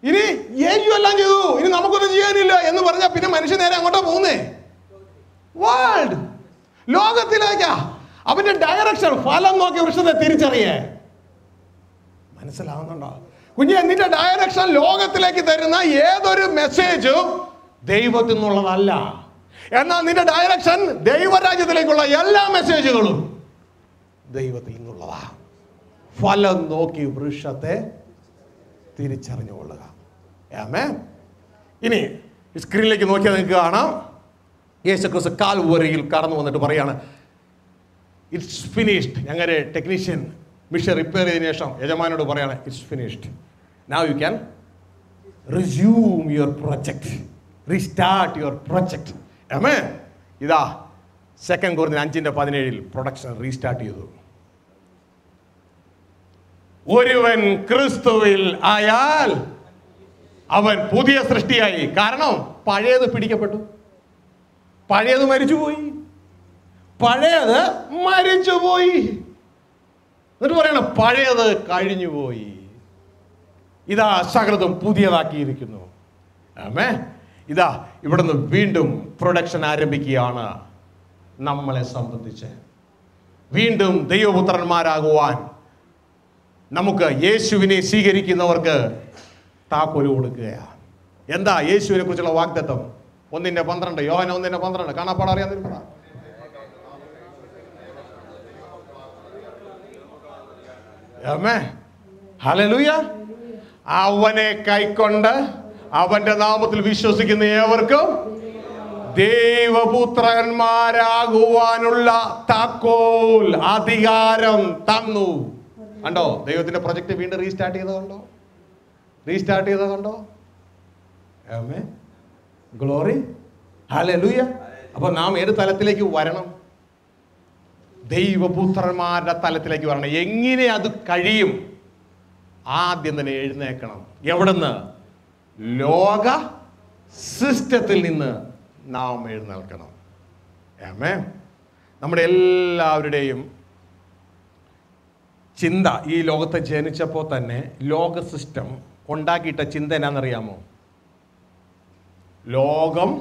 ഇനി യേശു എല്ലാം ചെയ്തു, ഇനി നമുക്കൊന്നും ചെയ്യാനില്ല എന്ന് പറഞ്ഞാൽ പിന്നെ മനുഷ്യൻ നേരെ അങ്ങോട്ടാ പോകുന്നേ? വേൾഡ്, ലോകത്തിലേക്കാ. അവന്റെ ഡയറക്ഷൻ, ഫലം നോക്കി വൃക്ഷത്തെ തിരിച്ചറിയേ. മനസ്സിലാവുന്നുണ്ടോ കുഞ്ഞെ? നിന്റെ ഡയറക്ഷൻ ലോകത്തിലേക്ക് തരുന്ന ഏതൊരു മെസ്സേജും ദൈവത്തിൽ നിന്നുള്ളതല്ല. എന്നാൽ നിന്റെ ഡയറക്ഷൻ ദൈവരാജ്യത്തിലേക്കുള്ള എല്ലാ മെസ്സേജുകളും ദൈവത്തിൽ നിന്നുള്ളതാ. ഫലം നോക്കി വൃക്ഷത്തെ തിരിച്ചറിഞ്ഞുകൊള്ളുക. ആമേൻ. ഇനി സ്ക്രീനിലേക്ക് നോക്കിയാൽ നിങ്ങൾക്ക് കാണാം, യേശുക്രിസ്തു കാൽവരിയിൽ കടന്നു വന്നിട്ട് പറയാണ്, ഇറ്റ്സ് ഫിനിഷ്ഡ്. ഞങ്ങളുടെ ടെക്നീഷ്യൻ മിഷൻ റിപ്പയർ ചെയ്തതിനു ശേഷം യജമാനോട് പറയാണ്, it's finished. Now you can resume your project, restart your project. Amen. ഇതാ 2 Corinthians 5:17 പ്രൊഡക്ഷൻ റീസ്റ്റാർട്ട് ചെയ്തു. ഒരുവൻ ക്രിസ്തുവിൽ ആയാൽ അവൻ പുതിയ സൃഷ്ടിയായി. കാരണം പഴയത് പിടിക്കപ്പെട്ടു, പഴയത് മരിച്ചുപോയി, പഴയത് മരിച്ചുപോയി. എന്നിട്ട് പറയണം, പഴയത് കഴിഞ്ഞുപോയി, ഇതാ സകലതും പുതിയതാക്കിയിരിക്കുന്നു. ആമേൻ. ഇതാ ഇവിടുന്ന് വീണ്ടും പ്രൊഡക്ഷൻ ആരംഭിക്കുകയാണ്. നമ്മളെ സംബന്ധിച്ച് വീണ്ടും ദൈവപുത്രന്മാരാകുവാൻ നമുക്ക് യേശുവിനെ സ്വീകരിക്കുന്നവർക്ക് താക്കോല് കൊടുക്കുകയാണ്. എന്താ യേശുവിനെ കുറിച്ചുള്ള വാഗ്ദത്തം? 1:12, യോഹന്നാൻ 1:12 കാണാപ്പാടം അറിയാൻ പറ. ആമേൻ. ഹല്ലേലൂയ. അവനെ കൈക്കൊണ്ട് അവന്റെ നാമത്തിൽ വിശ്വസിക്കുന്ന ഏവർക്കും ദൈവപുത്രന്മാരാകുവാനുള്ള താക്കോൽ അധികാരം തന്നു. കണ്ടോ? ദൈവത്തിന്റെ പ്രൊജക്ട് വീണ്ടും റീസ്റ്റാർട്ട് ചെയ്തത് കണ്ടോ? ആമേൻ. ഗ്ലോറി. ഹല്ലേലൂയ. അപ്പൊ നാം ഏത് തലത്തിലേക്ക് വരണം? ദൈവപുത്രന്മാരുടെ തലത്തിലേക്ക് വരണം. എങ്ങനെ അത് കഴിയും? ആദ്യം തന്നെ എഴുന്നേക്കണം. എവിടുന്ന്? ലോക സിസ്റ്റത്തിൽ നിന്ന് നാം എഴുന്നേൽക്കണം. ആമേൻ. നമ്മുടെ എല്ലാവരുടെയും ചിന്ത ഈ ലോകത്തെ ജനിച്ചപ്പോൾ തന്നെ ലോക സിസ്റ്റം ഉണ്ടാക്കിയിട്ട ചിന്ത എന്നാണെന്നറിയാമോ? ലോകം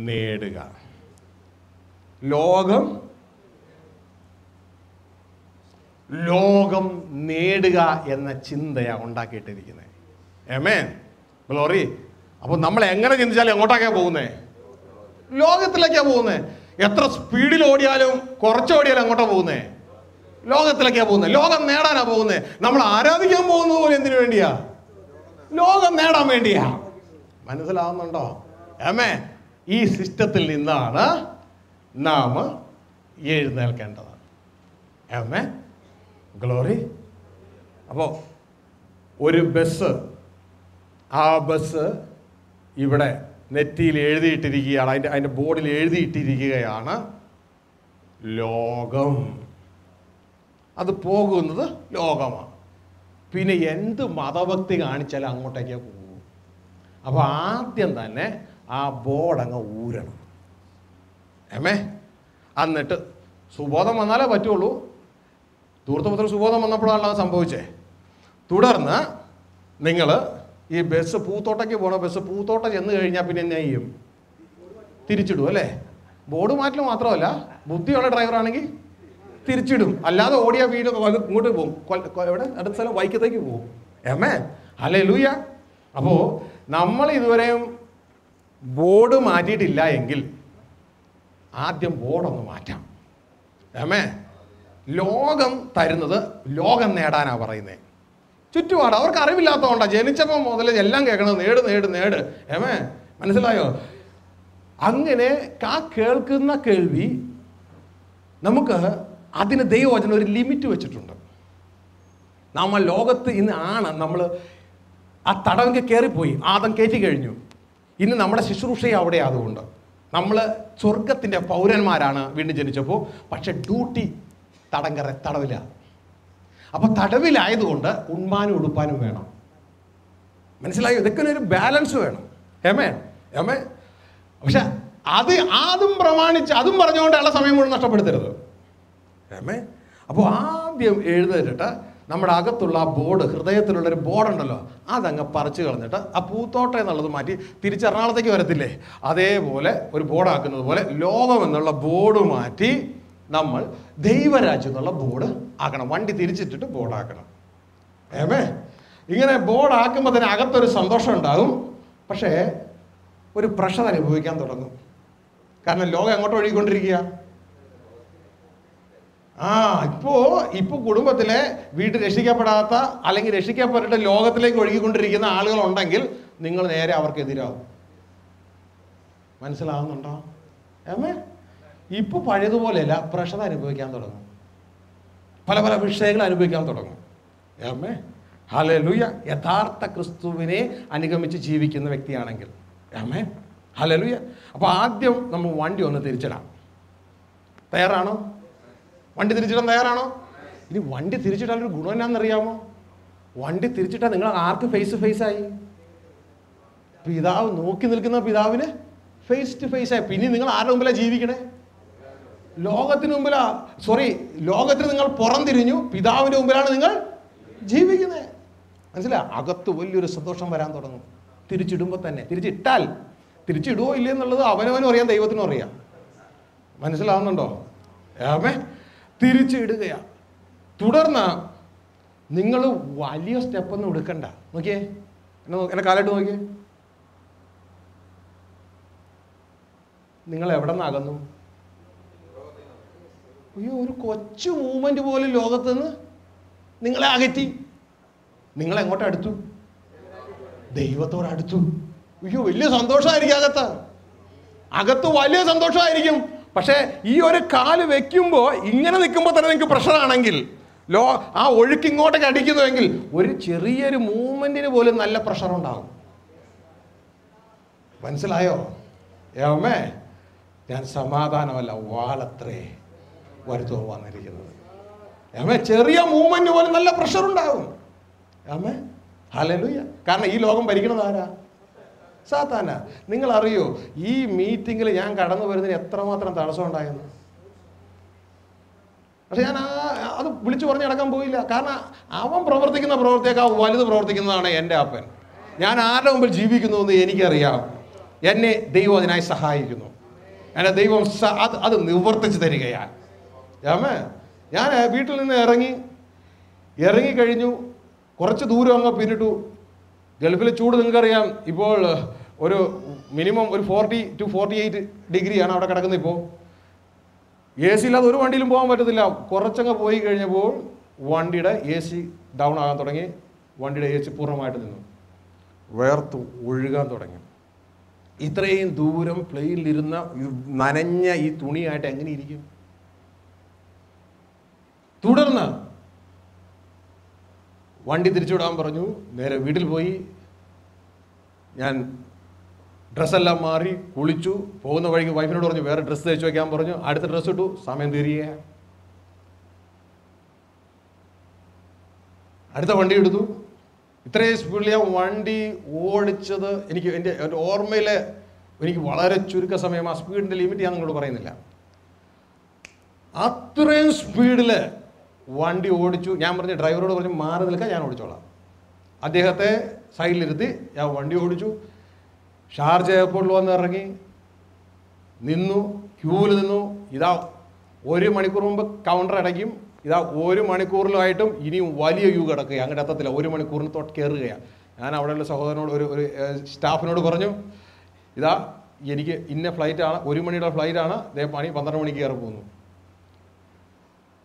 നേടുക. ലോകം നേടുക എന്ന ചിന്തയാണ് ഉണ്ടാക്കിയിട്ടിരിക്കുന്നത്. ആമേൻ. ഗ്ലോറി. അപ്പോൾ നമ്മൾ എങ്ങനെ ചിന്തിച്ചാലും എങ്ങോട്ടൊക്കെയാണ് പോകുന്നത്? ലോകത്തിലേക്കാണ് പോകുന്നത്. എത്ര സ്പീഡിൽ ഓടിയാലും കുറച്ചോടിയാലും എങ്ങോട്ടാണ് പോകുന്നത്? ലോകത്തിലേക്കാണ് പോകുന്നത്. ലോകം നേടാനാണ് പോകുന്നത്. നമ്മൾ ആരാധിക്കാൻ പോകുന്നത് പോലെ എന്തിനു വേണ്ടിയാ? ലോകം നേടാൻ വേണ്ടിയാ. മനസ്സിലാവുന്നുണ്ടോ? ആമേൻ. ഈ സിസ്റ്റത്തിൽ നിന്നാണ് നാം എഴുന്നേൽക്കേണ്ടത്. ആമേൻ. ഗ്ലോറി. അപ്പോൾ ഒരു ബസ്, ആ ബസ് ഇവിടെ നെറ്റിയിൽ എഴുതിയിട്ടിരിക്കുകയാണ്. അതിൻ്റെ ബോർഡിൽ എഴുതിയിട്ടിരിക്കുകയാണ് ലോകം. അത് പോകുന്നത് ലോകമാണ്. പിന്നെ എന്ത് മതഭക്തി കാണിച്ചാലും അങ്ങോട്ടേക്കേ പോകും. അപ്പോൾ ആദ്യം തന്നെ ആ ബോർഡ് അങ്ങ് ഊരണം. എന്നിട്ട് സുബോധം വന്നാലേ പറ്റുള്ളൂ. ധൂർത്തപുത്രൻ സുബോധം വന്നപ്പോഴാണല്ലോ അത് സംഭവിച്ചേ. തുടർന്ന് നിങ്ങൾ ഈ ബസ് പൂത്തോട്ടയ്ക്ക് പോകണ ബസ് പൂത്തോട്ടം ചെന്ന് കഴിഞ്ഞാൽ പിന്നെ എന്നാ ചെയ്യും? തിരിച്ചിടും അല്ലേ? ബോർഡ് മാറ്റൽ മാത്രമല്ല, ബുദ്ധിയുള്ള ഡ്രൈവറാണെങ്കിൽ തിരിച്ചിടും. അല്ലാതെ ഓടിയ വീട് ഇങ്ങോട്ട് പോകും. എവിടെ? അടുത്ത സ്ഥലം വൈക്കത്തേക്ക് പോകും. ആമേൻ. ഹല്ലേലൂയ. അപ്പോൾ നമ്മൾ ഇതുവരെയും ബോർഡ് മാറ്റിയിട്ടില്ല എങ്കിൽ ആദ്യം ബോർഡൊന്ന് മാറ്റാം. ആമേൻ. ലോകം തരുന്നത് ലോകം നേടാനാണ് പറയുന്നത്. ചുറ്റുപാട് അവർക്ക് അറിവില്ലാത്തതുകൊണ്ടാണ്. ജനിച്ചപ്പോൾ മുതൽ എല്ലാം കേൾക്കണത് നേട് നേട് നേട്. ആമേൻ. മനസ്സിലായോ? അങ്ങനെ ആ കേൾക്കുന്ന കേൾവി നമുക്ക് അതിന് ദൈവവചനം ഒരു ലിമിറ്റ് വെച്ചിട്ടുണ്ട്. നമ്മൾ ലോകത്ത് ഇന്ന് ആണ് നമ്മൾ ആ തടവെങ്കിൽ കയറിപ്പോയി. ആദം കയറ്റി കഴിഞ്ഞു. ഇന്ന് നമ്മുടെ ശുശ്രൂഷയെ അവിടെ. അതുകൊണ്ട് നമ്മൾ സ്വർഗത്തിൻ്റെ പൗരന്മാരാണ് വീണ്ടും ജനിച്ചപ്പോൾ. പക്ഷെ ഡ്യൂട്ടി തടവില്ല. അപ്പോൾ തടവിലായതുകൊണ്ട് ഉണ്മാനും ഉടുപ്പാനും വേണം. മനസ്സിലായോ? ഇതൊക്കെ ഒരു ബാലൻസ് വേണം. ഏമേ. പക്ഷെ അതും പ്രമാണിച്ച് അതും പറഞ്ഞുകൊണ്ടുള്ള സമയം മുഴുവൻ നഷ്ടപ്പെടുത്തരുത്. അപ്പോൾ ആദ്യം എഴുന്നേറ്റിട്ട് നമ്മുടെ അകത്തുള്ള ആ ബോർഡ്, ഹൃദയത്തിലുള്ളൊരു ബോർഡുണ്ടല്ലോ, അതങ്ങ് പറിച്ചു കളഞ്ഞിട്ട് ആ പൂത്തോട്ടം എന്നുള്ളത് മാറ്റി തിരിച്ച് എറണാകുളത്തേക്ക് വരത്തില്ലേ, അതേപോലെ ഒരു ബോർഡാക്കുന്നത് പോലെ ലോകം എന്നുള്ള ബോർഡ് മാറ്റി നമ്മൾ ദൈവരാജ്യം എന്നുള്ള ബോർഡ് ആക്കണം. വണ്ടി തിരിച്ചിട്ടിട്ട് ബോർഡാക്കണം. ഇങ്ങനെ ബോർഡാക്കുമ്പോൾ തന്നെ അകത്തൊരു സന്തോഷം ഉണ്ടാകും. പക്ഷേ ഒരു പ്രഷർ അനുഭവിക്കാൻ തുടങ്ങും. കാരണം ലോകം എങ്ങോട്ട് ഒഴുകിക്കൊണ്ടിരിക്കുക. ഇപ്പോൾ കുടുംബത്തിലെ വീട്ടിൽ രക്ഷിക്കപ്പെടാത്ത അല്ലെങ്കിൽ രക്ഷിക്കപ്പെട്ടിട്ട് ലോകത്തിലേക്ക് ഒഴുകിക്കൊണ്ടിരിക്കുന്ന ആളുകളുണ്ടെങ്കിൽ നിങ്ങൾ നേരെ അവർക്കെതിരാകും. മനസ്സിലാവുന്നുണ്ടോ? ഇപ്പോൾ പഴയതുപോലെയല്ല, പ്രഷർ അനുഭവിക്കാൻ തുടങ്ങും. പല പല വിഷയങ്ങൾ അനുഭവിക്കാൻ തുടങ്ങും. ഹല്ലേലൂയ. യഥാർത്ഥ ക്രിസ്തുവിനെ അനുഗമിച്ച് ജീവിക്കുന്ന വ്യക്തിയാണെങ്കിൽ. ഹല്ലേലൂയ. അപ്പോൾ ആദ്യം നമ്മൾ വണ്ടി ഒന്ന് തിരിച്ചിടാം. തയ്യാറാണോ? വണ്ടി തിരിച്ചിടാൻ തയ്യാറാണോ? ഇനി വണ്ടി തിരിച്ചിട്ടാലൊരു ഗുണം എന്നാണെന്നറിയാമോ? വണ്ടി തിരിച്ചിട്ടാൽ നിങ്ങൾ ആർക്ക് ഫേസായി? പിതാവ് നോക്കി നിൽക്കുന്ന പിതാവിന് ഫേസ് ടു ഫേസായി. പിന്നെ നിങ്ങൾ ആരുടെ മുമ്പിലാണ് ജീവിക്കണേ? ലോകത്തിന് മുമ്പിലാ. ലോകത്തിന് നിങ്ങൾ പുറം തിരിഞ്ഞു, പിതാവിൻ്റെ മുമ്പിലാണ് നിങ്ങൾ ജീവിക്കുന്നത്. മനസ്സിലാ? അകത്ത് വലിയൊരു സന്തോഷം വരാൻ തുടങ്ങും. തിരിച്ചിടുമ്പോൾ തന്നെ. തിരിച്ചിടുവോ ഇല്ലേ എന്നുള്ളത് അവനവനും അറിയാം, ദൈവത്തിനും അറിയാം. മനസ്സിലാവുന്നുണ്ടോ? തിരിച്ചിടുകയാണ്. തുടർന്ന് നിങ്ങൾ വലിയ സ്റ്റെപ്പൊന്നും എടുക്കണ്ട. നോക്കിയേ, എന്നെ കാലായിട്ട് നോക്കിയേ. നിങ്ങൾ എവിടെ നിന്നാകുന്നു? അയ്യോ, ഒരു കൊച്ചു മൂവ്മെന്റ് പോലും ലോകത്ത് നിന്ന് നിങ്ങളെ അകറ്റി. നിങ്ങളെങ്ങോട്ട് അടുത്തു? ദൈവത്തോടടുത്തു. അയ്യോ, വലിയ സന്തോഷമായിരിക്കും അകത്ത് വലിയ സന്തോഷമായിരിക്കും. പക്ഷേ ഈ ഒരു കാല് വെക്കുമ്പോൾ ഇങ്ങനെ നിൽക്കുമ്പോൾ തന്നെ നിങ്ങൾക്ക് പ്രഷറാണെങ്കിൽ, ആ ഒഴുക്ക് ഇങ്ങോട്ടേക്ക് അടിക്കുന്നുവെങ്കിൽ ഒരു ചെറിയൊരു മൂവ്മെന്റിന് പോലും നല്ല പ്രഷർ ഉണ്ടാകും. മനസ്സിലായോ? ഏമേ, ഞാൻ സമാധാനമല്ല വാളത്രേ വരുത്തോ വന്നിരിക്കുന്നത്. ഏമേ, ചെറിയ മൂവ്മെന്റ് പോലും നല്ല പ്രഷർ ഉണ്ടാകും. ഏമേ, ഹല്ലേലൂയ. കാരണം ഈ ലോകം ഭരിക്കുന്നത് ആരാ? സാത്താനാ. നിങ്ങൾ അറിയോ, ഈ മീറ്റിങ്ങിൽ ഞാൻ കടന്നു വരുന്നതിന് എത്രമാത്രം തടസ്സം ഉണ്ടായിരുന്നു? പക്ഷെ ഞാൻ അത് വിളിച്ചു പറഞ്ഞ് നടക്കാൻ പോയില്ല. കാരണം അവൻ പ്രവർത്തിക്കുന്ന പ്രവർത്തിയേക്കാൾ വലുത് പ്രവർത്തിക്കുന്നതാണ് എൻ്റെ അപ്പൻ. ഞാൻ ആരുടെ മുമ്പിൽ ജീവിക്കുന്നു എന്ന് എനിക്കറിയാം. എന്നെ ദൈവം അതിനായി സഹായിക്കുന്നു. എന്നെ ദൈവം അത് നിവർത്തിച്ച് തരികയാണ്. ഞാൻ വീട്ടിൽ നിന്ന് ഇറങ്ങിക്കഴിഞ്ഞു. കുറച്ച് ദൂരം അങ്ങ് പിന്നിട്ടു. ഗൾഫിലെ ചൂട് നിങ്ങൾക്കറിയാം. ഇപ്പോൾ ഒരു മിനിമം ഒരു 40 to 48 ഡിഗ്രിയാണ് അവിടെ കിടക്കുന്നത്. ഇപ്പോൾ AC ഇല്ലാതെ ഒരു വണ്ടിയിലും പോകാൻ പറ്റത്തില്ല. കുറച്ചങ്ങ് പോയി കഴിഞ്ഞപ്പോൾ വണ്ടിയുടെ AC ഡൗൺ ആകാൻ തുടങ്ങി. വണ്ടിയുടെ AC പൂർണ്ണമായിട്ട് നിന്നു. വേർത്തു ഒഴുകാൻ തുടങ്ങി. ഇത്രയും ദൂരം പ്ലെയിനിലിരുന്ന നനഞ്ഞ ഈ തുണിയായിട്ട് എങ്ങനെ ഇരിക്കും? തുടർന്ന് വണ്ടി തിരിച്ചുവിടാൻ പറഞ്ഞു. നേരെ വീട്ടിൽ പോയി. ഞാൻ ഡ്രസ്സെല്ലാം മാറി കുളിച്ചു. പോകുന്ന വഴിക്ക് വൈഫിനോട് പറഞ്ഞു വേറെ ഡ്രസ്സ് തയ്ച്ചു വയ്ക്കാൻ പറഞ്ഞു. അടുത്ത ഡ്രസ്സ് ഇട്ടു. സമയം തീരുക. അടുത്ത വണ്ടി എടുത്തു. ഇത്രയും സ്പീഡിൽ ഞാൻ വണ്ടി ഓടിച്ചത് എൻ്റെ ഓർമ്മയിൽ എനിക്ക് വളരെ ചുരുക്ക സമയം. ആ സ്പീഡിൻ്റെ ലിമിറ്റ് ഞാൻ നിങ്ങളോട് പറയുന്നില്ല. അത്രയും സ്പീഡിൽ വണ്ടി ഓടിച്ചു. ഞാൻ പറഞ്ഞു, ഡ്രൈവറോട് പറഞ്ഞു മാറി നിൽക്കാൻ, ഞാൻ ഓടിച്ചോളാം. അദ്ദേഹത്തെ സൈഡിലിരുത്തി ഞാൻ വണ്ടി ഓടിച്ചു. ഷാർജ എയർപോർട്ടിൽ വന്ന് ഇറങ്ങി, നിന്നു, ക്യൂവിൽ നിന്നു. ഇതാ 1 മണിക്കൂർ മുമ്പ് കൗണ്ടർ അടയ്ക്കും. ഇതാ 1 മണിക്കൂറിലായിട്ടും ഇനിയും വലിയ ക്യൂ കിടക്കുക. അങ്ങോട്ട് എത്തത്തില്ല. 1 മണിക്കൂറിന് തൊട്ട് കയറുകയാണ്. ഞാൻ അവിടെയുള്ള സഹോദരനോട് ഒരു സ്റ്റാഫിനോട് പറഞ്ഞു, ഇതാ എനിക്ക് ഇന്ന ഫ്ലൈറ്റാണ്, 1 മണിയുടെ ഫ്ലൈറ്റാണ്, പണി 12 മണിക്ക് കയറി പോകുന്നു.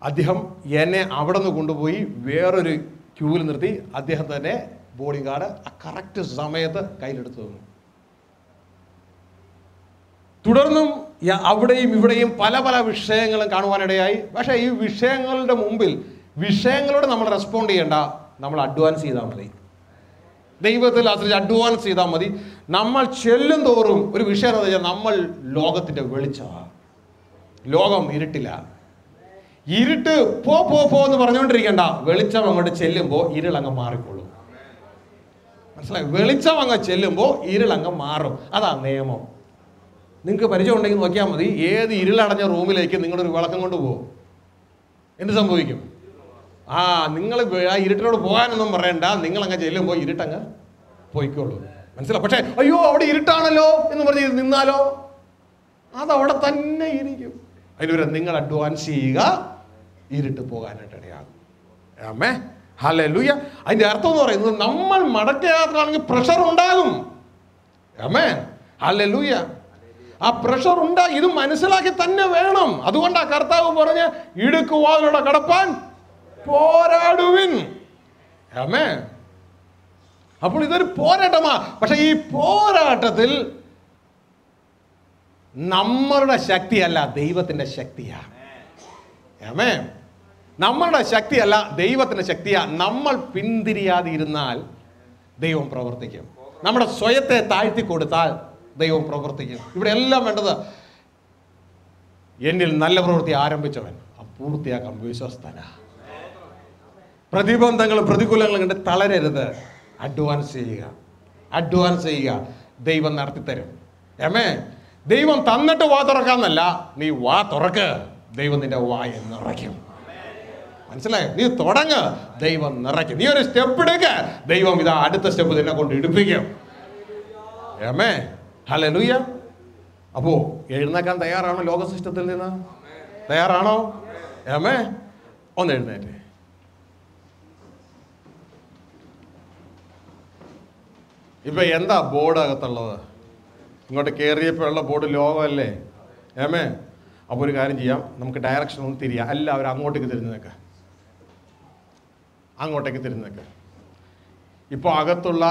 അദ്ദേഹം എന്നെ അവിടെ നിന്ന് കൊണ്ടുപോയി വേറൊരു ക്യൂവിൽ നിർത്തി. അദ്ദേഹം തന്നെ ബോർഡിംഗ് കാർഡ് ആ കറക്റ്റ് സമയത്ത് കയ്യിലെടുത്തു തന്നു. തുടർന്നും അവിടെയും ഇവിടെയും പല പല വിഷയങ്ങളും കാണുവാനിടയായി. പക്ഷേ ഈ വിഷയങ്ങളുടെ മുമ്പിൽ വിഷയങ്ങളോട് നമ്മൾ റെസ്പോണ്ട് ചെയ്യേണ്ട, നമ്മൾ അഡ്വാൻസ് ചെയ്താൽ മതി. ദൈവത്തിൽ ആശ്രയിച്ച് അഡ്വാൻസ് ചെയ്താൽ മതി. നമ്മൾ ചെല്ലും തോറും ഒരു വിഷയം എന്ന് വെച്ചാൽ നമ്മൾ ലോകത്തിൻ്റെ വെളിച്ചമാണ്. ലോകം ഇരുട്ടില്ല. ഇരുട്ട് പോ എന്ന് പറഞ്ഞുകൊണ്ടിരിക്കേണ്ട. വെളിച്ചം അങ്ങോട്ട് ചെല്ലുമ്പോൾ ഇരുളങ്ങ് മാറിക്കൊള്ളും. മനസ്സിലായി? വെളിച്ചം അങ്ങ് ചെല്ലുമ്പോൾ ഇരുളങ്ങ് മാറും. അതാ നിയമം. നിങ്ങൾക്ക് പരിചയം ഉണ്ടെങ്കിൽ നോക്കിയാൽ മതി. ഏത് ഇരുളടഞ്ഞ റൂമിലേക്ക് നിങ്ങളൊരു വിളക്കം കൊണ്ട് പോകും, എന്ത് സംഭവിക്കും? നിങ്ങൾ ആ ഇരുട്ടിനോട് പോകാനൊന്നും പറയണ്ട. നിങ്ങളങ്ങ് ചെല്ലുമ്പോൾ ഇരുട്ടങ്ങ് പോയിക്കോളൂ. മനസ്സിലാവും? പക്ഷേ അയ്യോ അവിടെ ഇരുട്ടാണല്ലോ എന്ന് പറഞ്ഞ് നിന്നാലോ അതവിടെ തന്നെ ഇരിക്കും. അതിലൊരു നിങ്ങൾ അഡ്വാൻസ് ചെയ്യുക, ഇരുട്ട് പോകാനായിട്ട് ഇടയാകും. ആമേ, ഹല്ലേലൂയ. അതിൻ്റെ അർത്ഥം എന്ന് പറയുന്നത് നമ്മൾ മടക്കയാത്രയാണെങ്കിൽ പ്രഷർ ഉണ്ടാകും. ആമേ, ഹല്ലേലൂയ. ആ പ്രഷർ ഉണ്ടാകും. ഇത് മനസ്സിലാക്കി തന്നെ വേണം. അതുകൊണ്ടാണ് കർത്താവ് പറഞ്ഞ് ഇടുക്കുവാതിലൂടെ കടപ്പാൻ പോരാടുവിൻ. ആമേ. അപ്പോൾ ഇതൊരു പോരാട്ടമാ. പക്ഷെ ഈ പോരാട്ടത്തിൽ നമ്മളുടെ ശക്തിയല്ല, ദൈവത്തിൻ്റെ ശക്തിയാണ്. ആമേ. നമ്മളുടെ ശക്തിയല്ല, ദൈവത്തിൻ്റെ ശക്തിയാണ്. നമ്മൾ പിന്തിരിയാതെ ഇരുന്നാൽ ദൈവം പ്രവർത്തിക്കും. നമ്മുടെ സ്വയത്തെ താഴ്ത്തി കൊടുത്താൽ ദൈവം പ്രവർത്തിക്കും. ഇവിടെ എല്ലാം വേണ്ടത് എന്നിൽ നല്ല പ്രവൃത്തി ആരംഭിച്ചവൻ പൂർത്തിയാക്കാൻ വിശ്വസ്തന. പ്രതിബന്ധങ്ങളും പ്രതികൂലങ്ങളും കണ്ട് തളരരുത്. അഡ്വാൻസ് ചെയ്യുക. ദൈവം നടത്തിത്തരും. ആമേ. ദൈവം തന്നിട്ട് വാ തുറക്കാന്നല്ല, നീ വാ തുറക്ക്, ദൈവം നിന്റെ വായ നിറയ്ക്കും. മനസ്സിലായോ? നീ തുടങ്ങ്, ദൈവം നിറയ്ക്കും. നീ ഒരു സ്റ്റെപ്പ് എടുക്ക, ദൈവം ഇതാ അടുത്ത സ്റ്റെപ്പ് നിന്നെ കൊണ്ട് എടുപ്പിക്കും. ആമേ, ഹല്ലേലൂയ. അപ്പോ എഴുന്നേക്കാൻ തയ്യാറാണോ? ലോക സിസ്റ്റത്തിൽ നിന്ന് തയ്യാറാണോ? ആമേ. ഒന്ന് എഴുന്നേറ്റ്. ഇപ്പൊ എന്താ ബോർഡ് അകത്തുള്ളത്? ഇങ്ങോട്ട് കയറിയപ്പോഴുള്ള ബോർഡ് ലോകമല്ലേ? ആമേ. അപ്പോൾ ഒരു കാര്യം ചെയ്യാം, നമുക്ക് ഡയറക്ഷൻ ഒന്ന് തിരിയാം. എല്ലാവരും അങ്ങോട്ടേക്ക് തിരിഞ്ഞു നിൽക്കാം. അങ്ങോട്ടേക്ക് തിരിഞ്ഞേക്ക്. ഇപ്പോൾ അകത്തുള്ള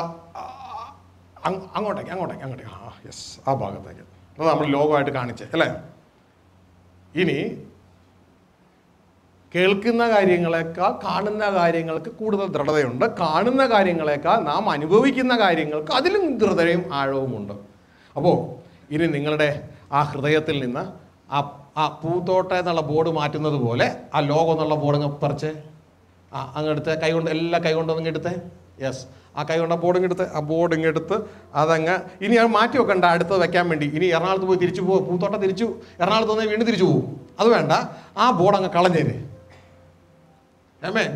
അങ്ങോട്ടേക്ക് യെസ്, ആ ഭാഗത്തേക്ക്. അത് നമ്മൾ ലോകമായിട്ട് കാണിച്ചേ അല്ലേ. ഇനി കേൾക്കുന്ന കാര്യങ്ങളെക്കാൾ കാണുന്ന കാര്യങ്ങൾക്ക് കൂടുതൽ ദൃഢതയുണ്ട്. കാണുന്ന കാര്യങ്ങളെക്കാൾ നാം അനുഭവിക്കുന്ന കാര്യങ്ങൾക്ക് അതിലും ദൃഢതയും ആഴവുമുണ്ട്. അപ്പോൾ ഇനി നിങ്ങളുടെ ആ ഹൃദയത്തിൽ നിന്ന് ആ പൂത്തോട്ടം എന്നുള്ള ബോർഡ് മാറ്റുന്നത് പോലെ ആ ലോകം എന്നുള്ള ബോർഡ് പറിച്ച് അങ്ങെടുത്ത് കൈകൊണ്ട് എല്ലാ കൈകൊണ്ട് ഇങ്ങെടുത്ത് യെസ്, ആ കൈകൊണ്ട് ആ ബോർഡ് ഇങ്ങെടുത്ത് അതങ്ങ് ഇനി അത് മാറ്റി വെക്കണ്ട അടുത്തത് വെക്കാൻ വേണ്ടി. ഇനി എറണാകുളത്ത് പോയി തിരിച്ചു പോകും, പൂത്തോട്ടം തിരിച്ചു എറണാകുളത്ത് നിന്ന് വീണ്ടും തിരിച്ചു പോകും. അത് വേണ്ട, ആ ബോർഡ് അങ്ങ് കളഞ്ഞേര്.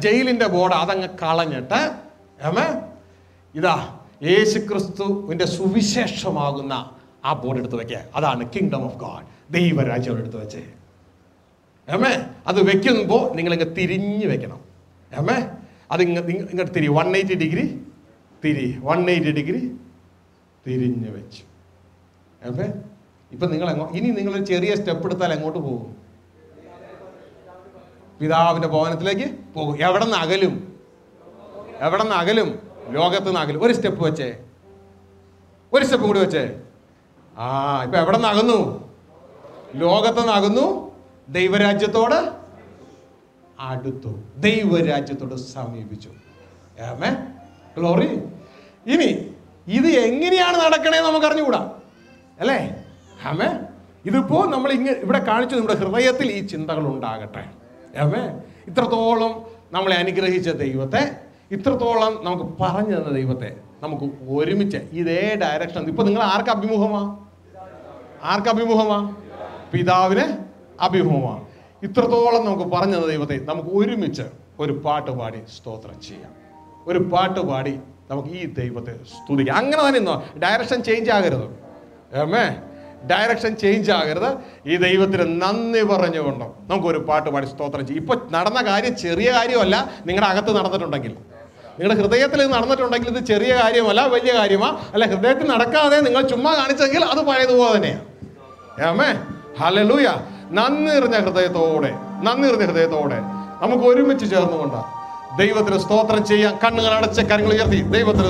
ജയിലിൻ്റെ ബോർഡ് അതങ്ങ് കളഞ്ഞിട്ട് ഇതാ യേശുക്രിസ്തുവിൻ്റെ സുവിശേഷമാകുന്ന ആ ബോർഡ് എടുത്ത് വെക്കുക. അതാണ് കിങ്ഡം ഓഫ് ഗാഡ്, ദൈവരാജ്യം എടുത്ത് വെച്ചേ. അത് വെക്കുമ്പോൾ നിങ്ങളിങ്ങ് തിരിഞ്ഞ് വെക്കണം. അത് ഇങ്ങോട്ട് 180 ഡിഗ്രി 180 ഡിഗ്രി തിരിഞ്ഞ് വെച്ചു. ഇപ്പം ഇനി നിങ്ങളൊരു ചെറിയ സ്റ്റെപ്പ് എടുത്താൽ എങ്ങോട്ട് പോകും? പിതാവിൻ്റെ ഭവനത്തിലേക്ക് പോകും. എവിടെ നിന്ന് അകലും? ലോകത്ത് നിന്ന് അകലും. ഒരു സ്റ്റെപ്പ് വെച്ചേ, ഒരു സ്റ്റെപ്പ് കൂടി വെച്ചേ. ഇപ്പൊ എവിടെ നിന്ന് അകന്നു? ലോകത്ത് നിന്ന് അകന്നു, ദൈവരാജ്യത്തോട് അടുത്തു, ദൈവരാജ്യത്തോട് സമീപിച്ചു. ഗ്ലോറി. ഇനി ഇത് എങ്ങനെയാണ് നടക്കണേന്ന് നമുക്ക് അറിഞ്ഞുകൂടാ അല്ലേ. ഇതിപ്പോ നമ്മൾ ഇവിടെ കാണിച്ചു, നമ്മുടെ ഹൃദയത്തിൽ ഈ ചിന്തകൾ ഉണ്ടാകട്ടെ. ഇത്രത്തോളം നമ്മളെ അനുഗ്രഹിച്ച ദൈവത്തെ, ഇത്രത്തോളം നമുക്ക് പറഞ്ഞു തന്ന ദൈവത്തെ നമുക്ക് ഒരുമിച്ച് ഇതേ ഡയറക്ഷൻ. ഇപ്പൊ നിങ്ങൾ ആർക്ക് അഭിമുഖമാ? പിതാവിന് അഭിമുഖമാ. ഇത്രത്തോളം നമുക്ക് പറഞ്ഞു തന്ന ദൈവത്തെ നമുക്ക് ഒരുമിച്ച് ഒരു പാട്ട് പാടി സ്തോത്രം ചെയ്യാം. ഒരു പാട്ട് പാടി നമുക്ക് ഈ ദൈവത്തെ സ്തുതിക്കാം. അങ്ങനെ തന്നെ ഡയറക്ഷൻ ചേഞ്ച് ആകരുത്. ഡയറക്ഷൻ ചേഞ്ച് ആകരുത്. ഈ ദൈവത്തിന് നന്ദി പറഞ്ഞുകൊണ്ട് നമുക്കൊരു പാട്ട് പാടി സ്തോത്രം ചെയ്യും. ഇപ്പൊ നടന്ന കാര്യം ചെറിയ കാര്യമല്ല. നിങ്ങളുടെ അകത്ത് നടന്നിട്ടുണ്ടെങ്കിൽ, നിങ്ങളുടെ ഹൃദയത്തിൽ ഇത് നടന്നിട്ടുണ്ടെങ്കിൽ ഇത് ചെറിയ കാര്യമല്ല, വലിയ കാര്യമാ. അല്ല, ഹൃദയത്തിൽ നടക്കാതെ നിങ്ങൾ ചുമ്മാ കാണിച്ചെങ്കിൽ അത് പഴയതുപോലെ തന്നെയാണ്. ഹല്ലേലൂയ. നന്ദി നിറഞ്ഞ ഹൃദയത്തോടെ നമുക്ക് ഒരുമിച്ച് ചേർന്നുകൊണ്ട് ദൈവത്തിന് സ്തോത്രം ചെയ്യാം. കണ്ണുകൾ അടച്ച് കരങ്ങൾ ഉയർത്തി ദൈവത്തിന്